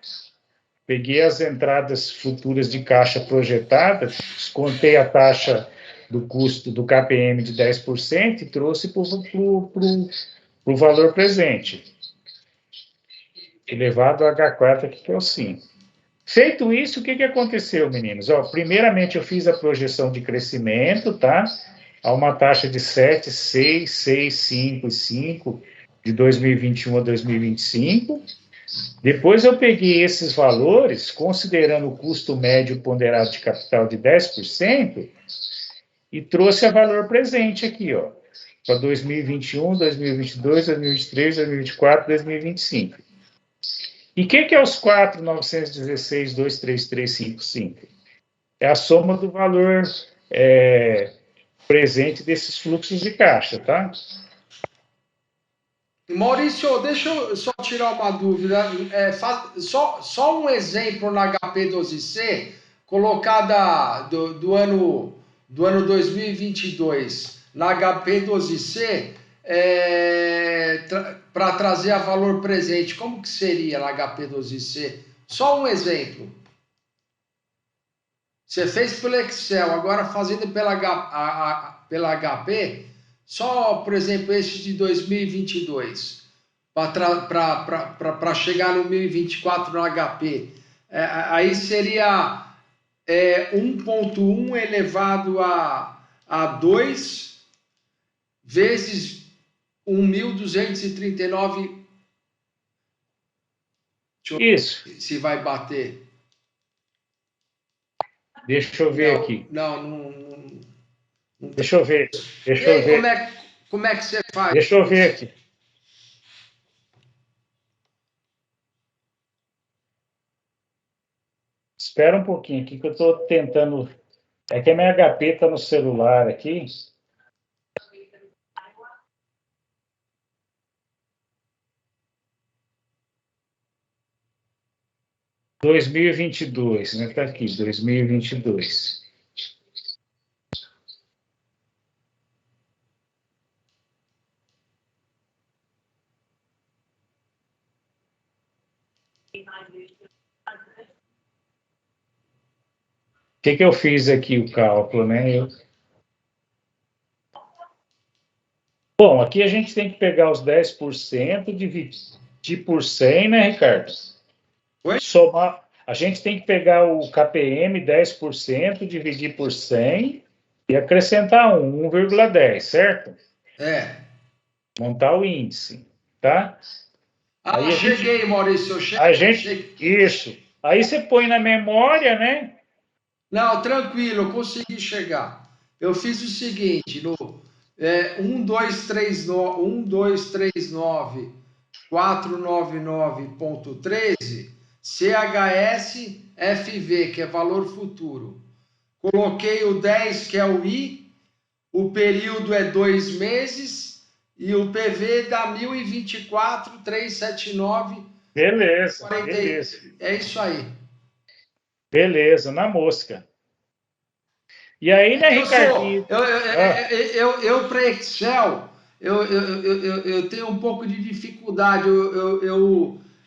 Peguei as entradas futuras de caixa projetadas, descontei a taxa do custo do KPM de 10% e trouxe para o valor presente. Elevado a H4 aqui, que é o 5. Feito isso, o que aconteceu, meninos? Ó, primeiramente, eu fiz a projeção de crescimento, tá? A uma taxa de 7, 6, 6, 5 e 5, de 2021 a 2025. Depois eu peguei esses valores, considerando o custo médio ponderado de capital de 10%, e trouxe a valor presente aqui, ó, para 2021, 2022, 2023, 2024, 2025. E o que é os 4.916.23355? É a soma do valor presente desses fluxos de caixa, tá? Maurício, deixa eu só tirar uma dúvida. Só um exemplo na HP12C, colocada do ano 2022 na HP12C, para trazer a valor presente. Como que seria na HP12C? Só um exemplo. Você fez pelo Excel, agora fazendo pela HP, só, por exemplo, esse de 2022, para chegar no 1024 no HP, aí seria 1,1 elevado a 2 vezes 1.239. Isso. Se vai bater. Deixa eu ver aqui. Não. Deixa eu ver. Como é que você faz? Deixa eu ver aqui. Espera um pouquinho aqui que eu estou tentando. É que a minha HP está no celular aqui. (2022), 2022, né? Está aqui, 2022. O que eu fiz aqui, o cálculo, né? Bom, aqui a gente tem que pegar os 10%, dividir por 100, né, Ricardo? Oi? Somar, a gente tem que pegar o KPM, 10%, dividir por 100 e acrescentar 1,10, certo? Montar o índice, tá? Aí cheguei, Maurício, cheguei. Isso. Aí você põe na memória, né? Não, tranquilo, eu consegui chegar. Eu fiz o seguinte, no 1239.499.13, CHS FV, que é valor futuro. Coloquei o 10, que é o I, o período é 2 meses, e o PV dá 1024.379. Beleza. É isso aí. Beleza, na mosca. E aí, né, Ricardinho? Eu para Excel, eu tenho um pouco de dificuldade.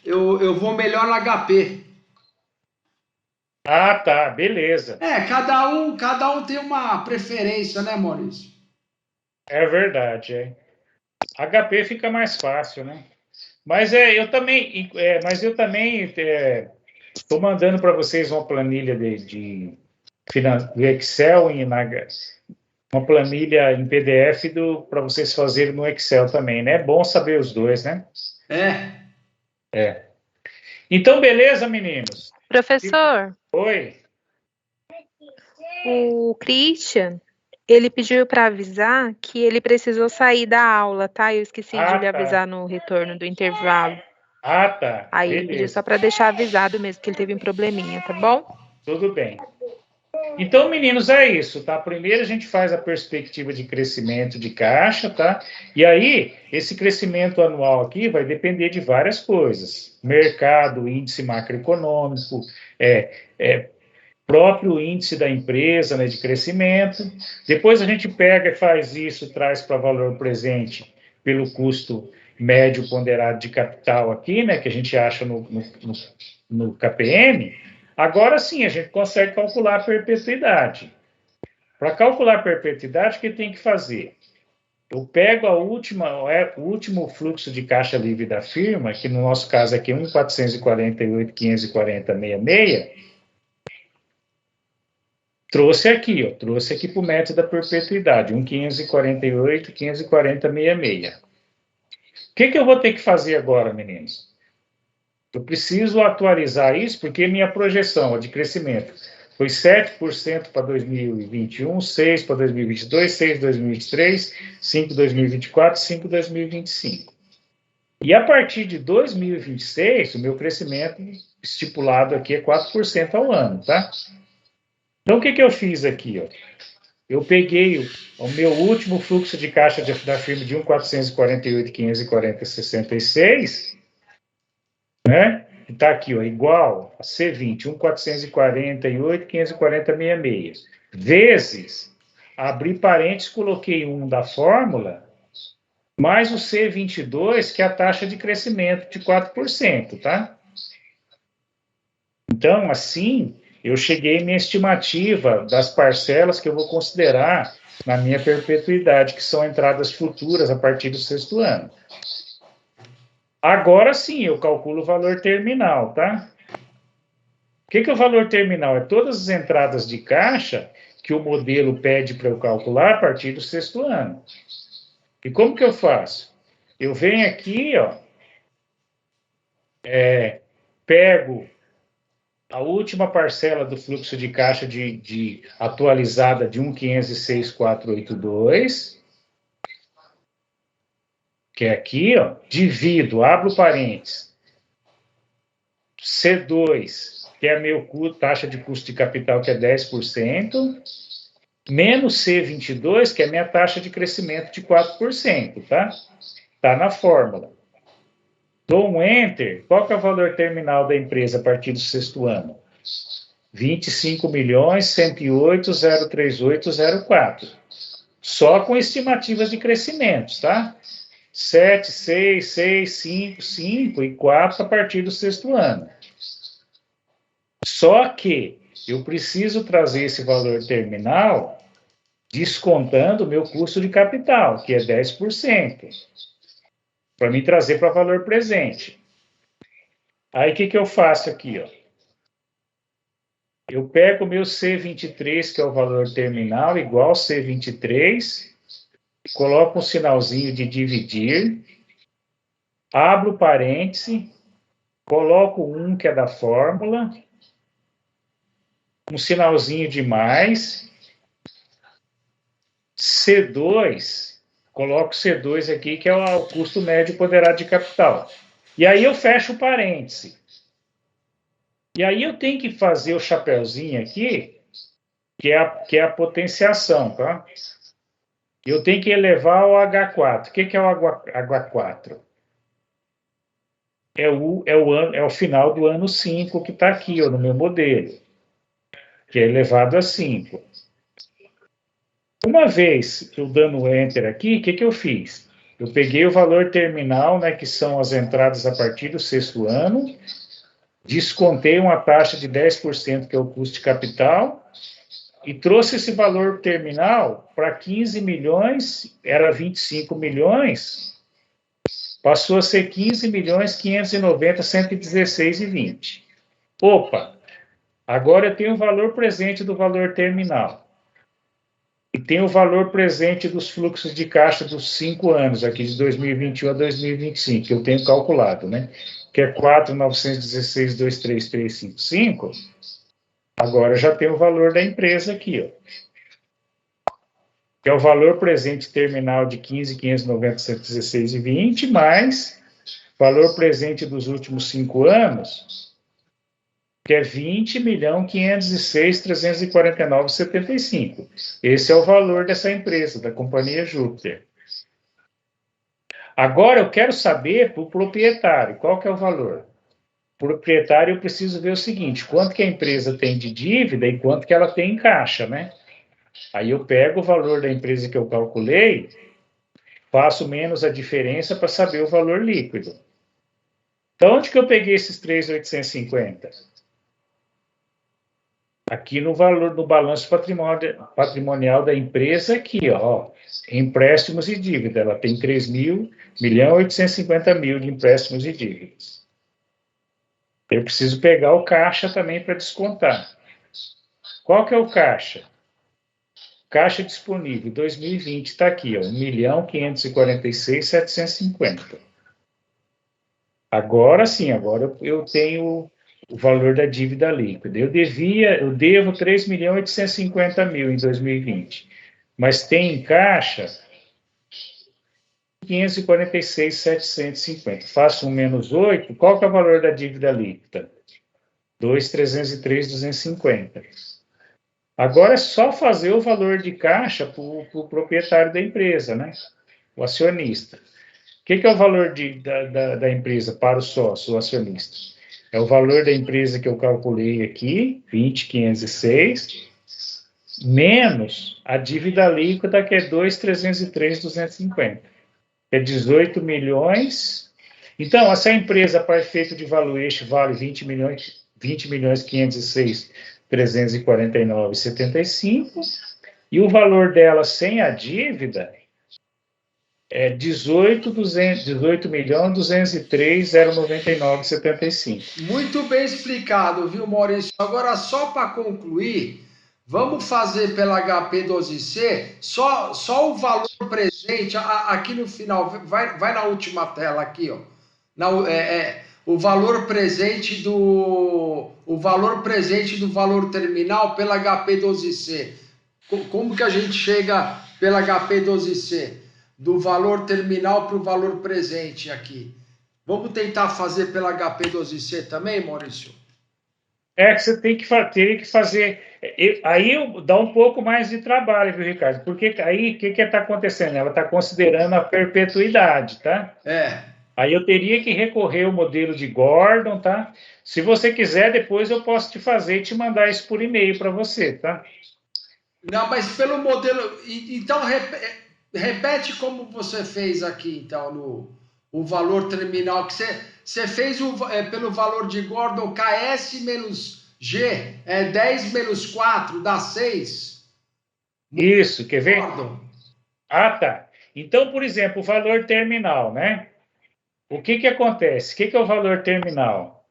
Eu vou melhor no HP. Ah, tá, beleza. Cada um tem uma preferência, né, Maurício? É verdade, é. HP fica mais fácil, né? Mas eu também estou mandando para vocês uma planilha do Excel uma planilha em PDF para vocês fazerem no Excel também, né? É bom saber os dois, né? É. Então, beleza, meninos? Professor, Oi. o Christian, ele pediu para avisar que ele precisou sair da aula, tá? Eu esqueci de lhe avisar no retorno do intervalo. Ah, tá. Aí ele pediu só para deixar avisado mesmo que ele teve um probleminha, tá bom? Tudo bem. Então, meninos, é isso, tá? Primeiro a gente faz a perspectiva de crescimento de caixa, tá? E aí, esse crescimento anual aqui vai depender de várias coisas. Mercado, índice macroeconômico, próprio índice da empresa, né, de crescimento. Depois a gente pega e faz isso, traz para valor presente pelo custo médio ponderado de capital aqui, né, que a gente acha no KPM. Agora sim, a gente consegue calcular a perpetuidade. Para calcular a perpetuidade, o que tem que fazer? Eu pego o último fluxo de caixa livre da firma, que no nosso caso aqui é 1.448.540.66, trouxe aqui para o método da perpetuidade, 1.548.540.66. O que eu vou ter que fazer agora, meninos? Eu preciso atualizar isso, porque minha projeção de crescimento foi 7% para 2021, 6% para 2022, 6% para 2023, 5% para 2024, 5% para 2025. E a partir de 2026, o meu crescimento estipulado aqui é 4% ao ano, tá? Então, o que eu fiz aqui? Eu peguei o meu último fluxo de caixa da firma de 1.448.540.66, né? Que está aqui, igual a C20, 1.448.540.66, vezes, abri parênteses, coloquei 1 da fórmula, mais o C22, que é a taxa de crescimento de 4%, tá? Então, assim, eu cheguei à minha estimativa das parcelas que eu vou considerar na minha perpetuidade, que são entradas futuras a partir do 6º ano. Agora sim, eu calculo o valor terminal, tá? O que é o valor terminal? É todas as entradas de caixa que o modelo pede para eu calcular a partir do 6º ano. E como que eu faço? Eu venho aqui, pego a última parcela do fluxo de caixa atualizada de 1.506.482, que é aqui, divido, abro parênteses, C2, que é a minha taxa de custo de capital, que é 10%, menos C22, que é a minha taxa de crescimento de 4%, tá? Tá na fórmula. Dou um Enter, qual que é o valor terminal da empresa a partir do 6º ano? 25.108.038.04. Só com estimativas de crescimentos, tá? 7, 6, 6, 5, 5 e 4 a partir do 6º ano. Só que eu preciso trazer esse valor terminal descontando o meu custo de capital, que é 10%, para me trazer para valor presente. Aí, o que eu faço aqui? Eu pego o meu C23, que é o valor terminal, igual C23, coloco um sinalzinho de dividir, abro parêntese, coloco 1, que é da fórmula, um sinalzinho de mais, C2, coloco C2 aqui, que é o custo médio ponderado de capital. E aí eu fecho o parêntese. E aí eu tenho que fazer o chapeuzinho aqui, que é a potenciação, tá? Eu tenho que elevar o H4. O que é o H4? É o final do ano 5 que está aqui, no meu modelo, que é elevado a 5. Uma vez eu dando Enter aqui, o que eu fiz? Eu peguei o valor terminal, né, que são as entradas a partir do 6º ano, descontei uma taxa de 10%, que é o custo de capital, e trouxe esse valor terminal para 15 milhões, era 25 milhões, passou a ser 15 milhões 590, 116,20. Opa, agora eu tenho o valor presente do valor terminal. E tem o valor presente dos fluxos de caixa dos 5 anos, aqui de 2021 a 2025, que eu tenho calculado, né? Que é 4.916.23355. Agora já tem o valor da empresa aqui, ó. Que é o valor presente terminal de 15.590.116,20, mais valor presente dos últimos 5 anos, que é 20.506.349,75. Esse é o valor dessa empresa, da companhia Júpiter. Agora eu quero saber para o proprietário, qual que é o valor? Para o proprietário eu preciso ver o seguinte, quanto que a empresa tem de dívida e quanto que ela tem em caixa, né? Aí eu pego o valor da empresa que eu calculei, faço menos a diferença para saber o valor líquido. Então, onde que eu peguei esses 3.850? Aqui no valor do balanço patrimonial da empresa, aqui, ó, empréstimos e dívida. Ela tem 3.850.000 de empréstimos e dívidas. Eu preciso pegar o caixa também para descontar. Qual que é o caixa? Caixa disponível 2020 está aqui, ó, 1.546.750. Agora sim, agora eu tenho o valor da dívida líquida. Eu devo 3.850.000 em 2020, mas tem em caixa 546.750. Faço um menos 8, qual que é o valor da dívida líquida? 2.303.250. Agora é só fazer o valor de caixa para o proprietário da empresa, né? O acionista. O que é o valor da empresa para o sócio, o acionista? É o valor da empresa que eu calculei aqui, 20.506, menos a dívida líquida, que é 2.303.250. É 18 milhões. Então, essa empresa, para efeito de valuation, vale 20.506.349,75, e o valor dela sem a dívida é 18.203.099,75. Muito bem explicado, viu, Maurício? Agora, só para concluir, vamos fazer pela HP12C só o valor presente aqui no final. Vai na última tela aqui, ó. O valor presente do valor terminal pela HP12C. Como que a gente chega pela HP12C? Do valor terminal para o valor presente aqui. Vamos tentar fazer pela HP12C também, Maurício? É que você teria que fazer. Aí dá um pouco mais de trabalho, viu, Ricardo? Porque aí o que está acontecendo? Ela está considerando a perpetuidade, tá? É. Aí eu teria que recorrer ao modelo de Gordon, tá? Se você quiser, depois eu posso te fazer e te mandar isso por e-mail para você, tá? Não, mas pelo modelo. Então, repete como você fez aqui, então, o valor terminal, que você fez pelo valor de Gordon, KS menos G, 10 menos 4, dá 6. Isso, quer ver? Gordon. Ah, tá. Então, por exemplo, o valor terminal, né? O que acontece? O que é o valor terminal?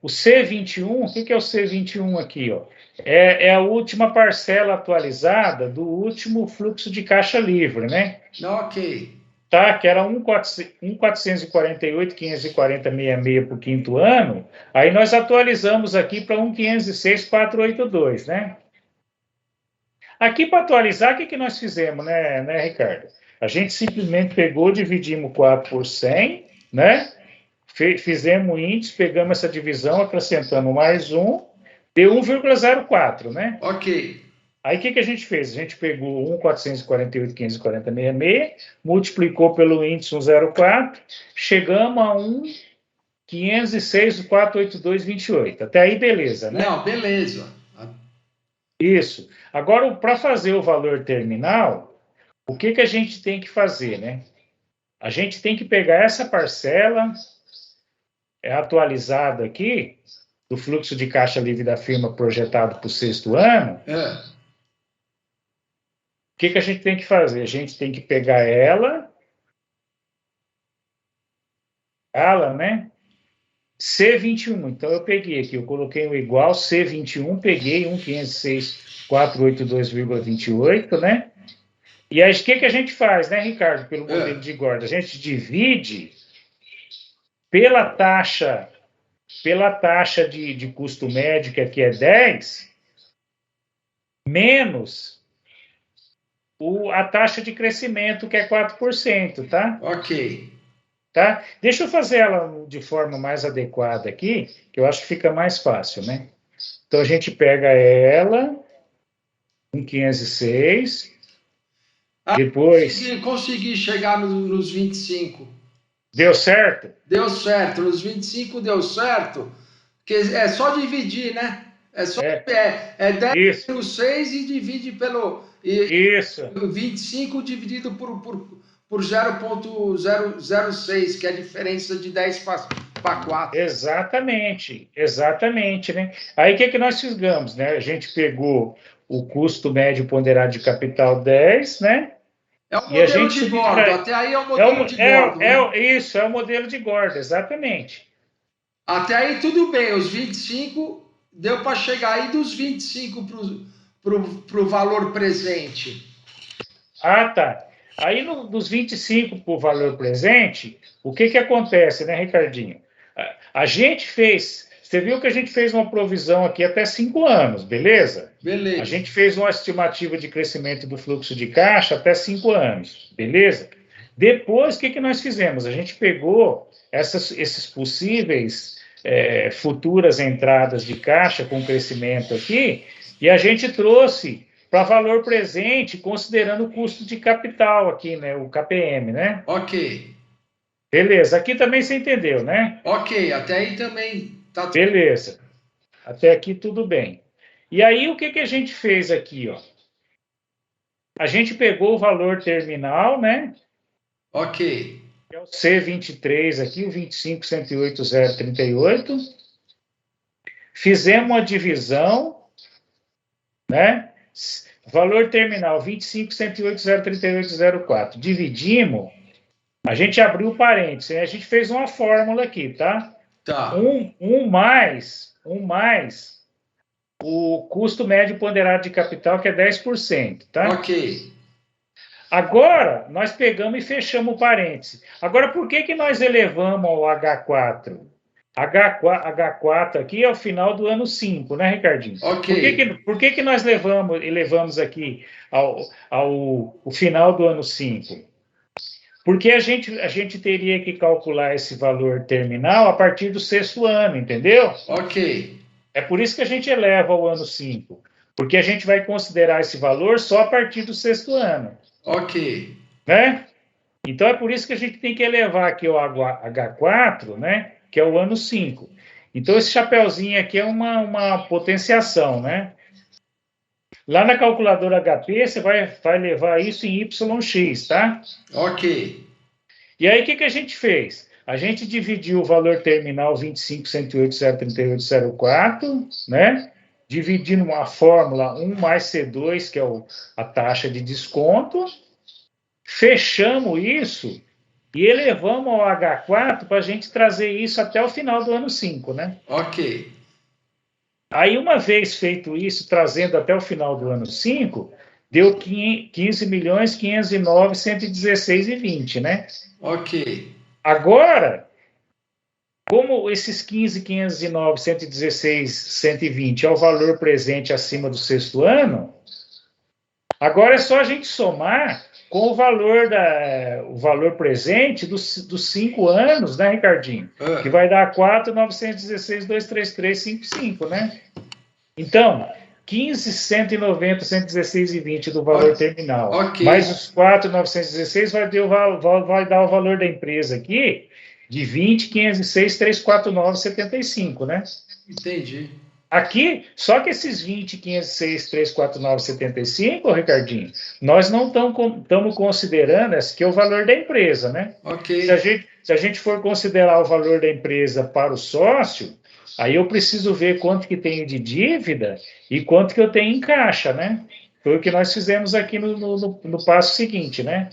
O C21, o que é o C21 aqui, ó? É a última parcela atualizada do último fluxo de caixa livre, né? Ok. Tá, que era 1.448.540.66 para o 5º ano, aí nós atualizamos aqui para 1.506.482, né? Aqui, para atualizar, o que nós fizemos, né, Ricardo? A gente simplesmente pegou, dividimos 4 por 100, né? Fizemos o índice, pegamos essa divisão, acrescentamos mais um, deu 1,04, né? Ok. Aí o que a gente fez? A gente pegou 1.448.540.66, multiplicou pelo índice 1,04, chegamos a 1.506.482,28. Até aí, beleza, né? Não, beleza. Isso. Agora, para fazer o valor terminal, o que a gente tem que fazer, né? A gente tem que pegar essa parcela atualizada aqui, do fluxo de caixa livre da firma projetado para o 6º ano. O que a gente tem que fazer? A gente tem que pegar ela, né? C21. Então, eu peguei aqui, eu coloquei um igual C21, peguei 1.506.482,28, né? E aí, o que a gente faz, né, Ricardo, pelo modelo de Gordon? A gente divide pela taxa de custo médio, que aqui é 10, menos a taxa de crescimento, que é 4%, tá? Ok. Tá? Deixa eu fazer ela de forma mais adequada aqui, que eu acho que fica mais fácil, né? Então, a gente pega ela, 1.506, depois... Consegui chegar nos 25. Deu certo? Deu certo. Nos 25 deu certo. Porque é só dividir, né? É só 10 pelo 6 e divide pelo... Isso. 25 dividido por 0,006, que é a diferença de 10 para 4. Exatamente, né? Aí, o que nós fizemos, né? A gente pegou o custo médio ponderado de capital 10, né? É o modelo de Gordon, até aí é o modelo de Gordon. Isso, é o modelo de Gordon, exatamente. Até aí tudo bem, os 25, deu para chegar aí dos 25 para o valor presente. Ah, tá. Aí, dos 25 para o valor presente, o que acontece, né, Ricardinho? A gente fez... Você viu que a gente fez uma provisão aqui até 5 anos, beleza? Beleza. A gente fez uma estimativa de crescimento do fluxo de caixa até 5 anos, beleza? Depois, o que nós fizemos? A gente pegou esses possíveis futuras entradas de caixa com crescimento aqui e a gente trouxe para valor presente, considerando o custo de capital aqui, né? O KPM, né? Ok. Beleza. Aqui também você entendeu, né? Ok, até aí também tá... Beleza. Até aqui tudo bem. E aí, o que a gente fez aqui, ó? A gente pegou o valor terminal, né? Ok. Que é o C23 aqui, o 25.108.038. Fizemos uma divisão, né? Valor terminal, 25.108.038.04. Dividimos, a gente abriu parênteses, a gente fez uma fórmula aqui, tá? Tá. Um mais o custo médio ponderado de capital, que é 10%, tá? Ok. Agora, nós pegamos e fechamos o parêntese. Agora, por que nós elevamos ao H4? H4 aqui é o final do ano 5, né, Ricardinho? Ok. Por que nós elevamos aqui ao final do ano 5? Porque a gente teria que calcular esse valor terminal a partir do 6º ano, entendeu? Ok. É por isso que a gente eleva ao ano 5, porque a gente vai considerar esse valor só a partir do 6º ano. Ok. Né? Então, é por isso que a gente tem que elevar aqui o H4, né? Que é o ano 5. Então, esse chapeuzinho aqui é uma potenciação, né? Lá na calculadora HP, você vai levar isso em YX, tá? Ok. E aí, o que a gente fez? A gente dividiu o valor terminal 25.108.038.04, né? Dividindo uma fórmula 1 mais C2, que é a taxa de desconto. Fechamos isso e elevamos ao H4 para a gente trazer isso até o final do ano 5, né? Ok. Aí, uma vez feito isso, trazendo até o final do ano 5, deu 15.509.116,20, né? Ok. Agora, como esses 15.509.116,120 é o valor presente acima do 6º ano, agora é só a gente somar com o valor presente dos 5 anos, né, Ricardinho? Que vai dar 4.916.233,55, né? Então, 15.190.116,20 do valor terminal. Okay. Mais os 4.916 vai dar o valor da empresa aqui de 20.506.349,75, né? Entendi. Aqui, só que esses 20, 506, 349, 75, Ricardinho, nós não estamos considerando, esse que é o valor da empresa, né? Ok. Se a gente for considerar o valor da empresa para o sócio, aí eu preciso ver quanto que tenho de dívida e quanto que eu tenho em caixa, né? Foi o que nós fizemos aqui no passo seguinte, né?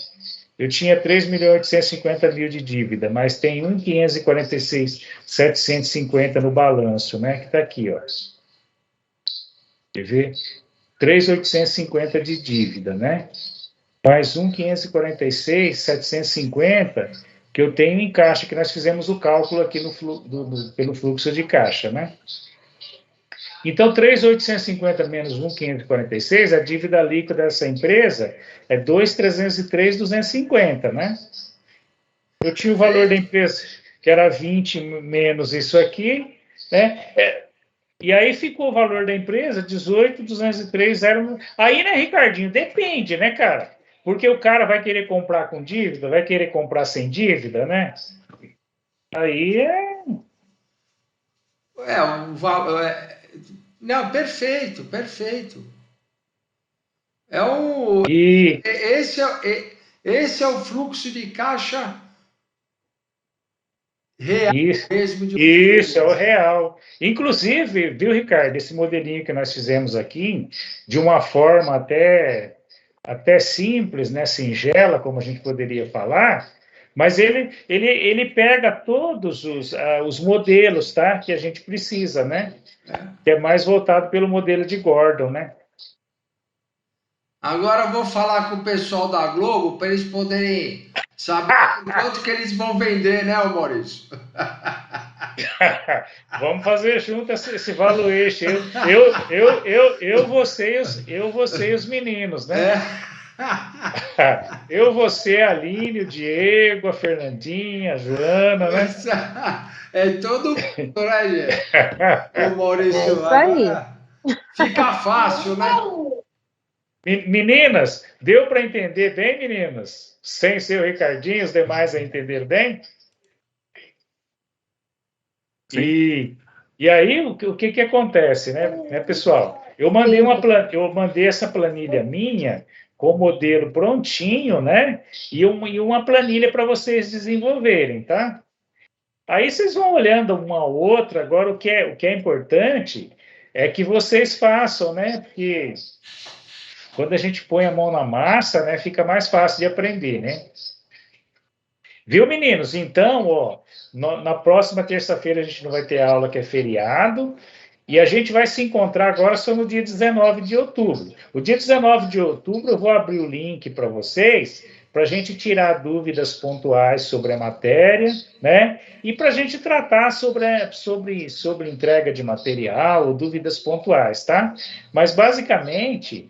Eu tinha 3.850.000 de dívida, mas tem 1.546.750 no balanço, né? Que está aqui, ó. Quer ver? 3.850 de dívida, né? Mais 1.546.750 que eu tenho em caixa, que nós fizemos o cálculo aqui pelo fluxo de caixa, né? Então, 3.850 menos 1.546, a dívida líquida dessa empresa é 2.303.250, né? Eu tinha o valor da empresa, que era 20 menos isso aqui, né? E aí ficou o valor da empresa, 18.203. Aí, né, Ricardinho, depende, né, cara? Porque o cara vai querer comprar com dívida, vai querer comprar sem dívida, né? Aí o valor. Não, perfeito, perfeito. Esse é o fluxo de caixa real mesmo. Isso é o real. Inclusive, viu, Ricardo, esse modelinho que nós fizemos aqui, de uma forma até simples, né, singela, como a gente poderia falar, mas ele pega todos os modelos, tá, que a gente precisa, né? Que é mais voltado pelo modelo de Gordon, né? Agora eu vou falar com o pessoal da Globo para eles poderem saber quanto que eles vão vender, né, Maurício? Vamos fazer junto esse valuation. Eu, você e os meninos, né? Eu, você, a Aline, o Diego, a Fernandinha, a Joana, né? É todo mundo, né, gente? O Maurício, isso aí. Fica fácil, né? Meninas, deu para entender bem, meninas? Sem ser o Ricardinho, os demais a entender bem? E aí, o que acontece, né, pessoal? Eu mandei essa planilha minha com o modelo prontinho, né? E uma planilha para vocês desenvolverem, tá? Aí vocês vão olhando uma ou outra. Agora, o que é importante é que vocês façam, né? Porque quando a gente põe a mão na massa, né, fica mais fácil de aprender, né? Viu, meninos? Então, ó, na próxima terça-feira a gente não vai ter aula, que é feriado, e a gente vai se encontrar agora só no dia 19 de outubro. O dia 19 de outubro eu vou abrir o link para vocês, para a gente tirar dúvidas pontuais sobre a matéria, né? E para a gente tratar sobre entrega de material ou dúvidas pontuais, tá? Mas, basicamente,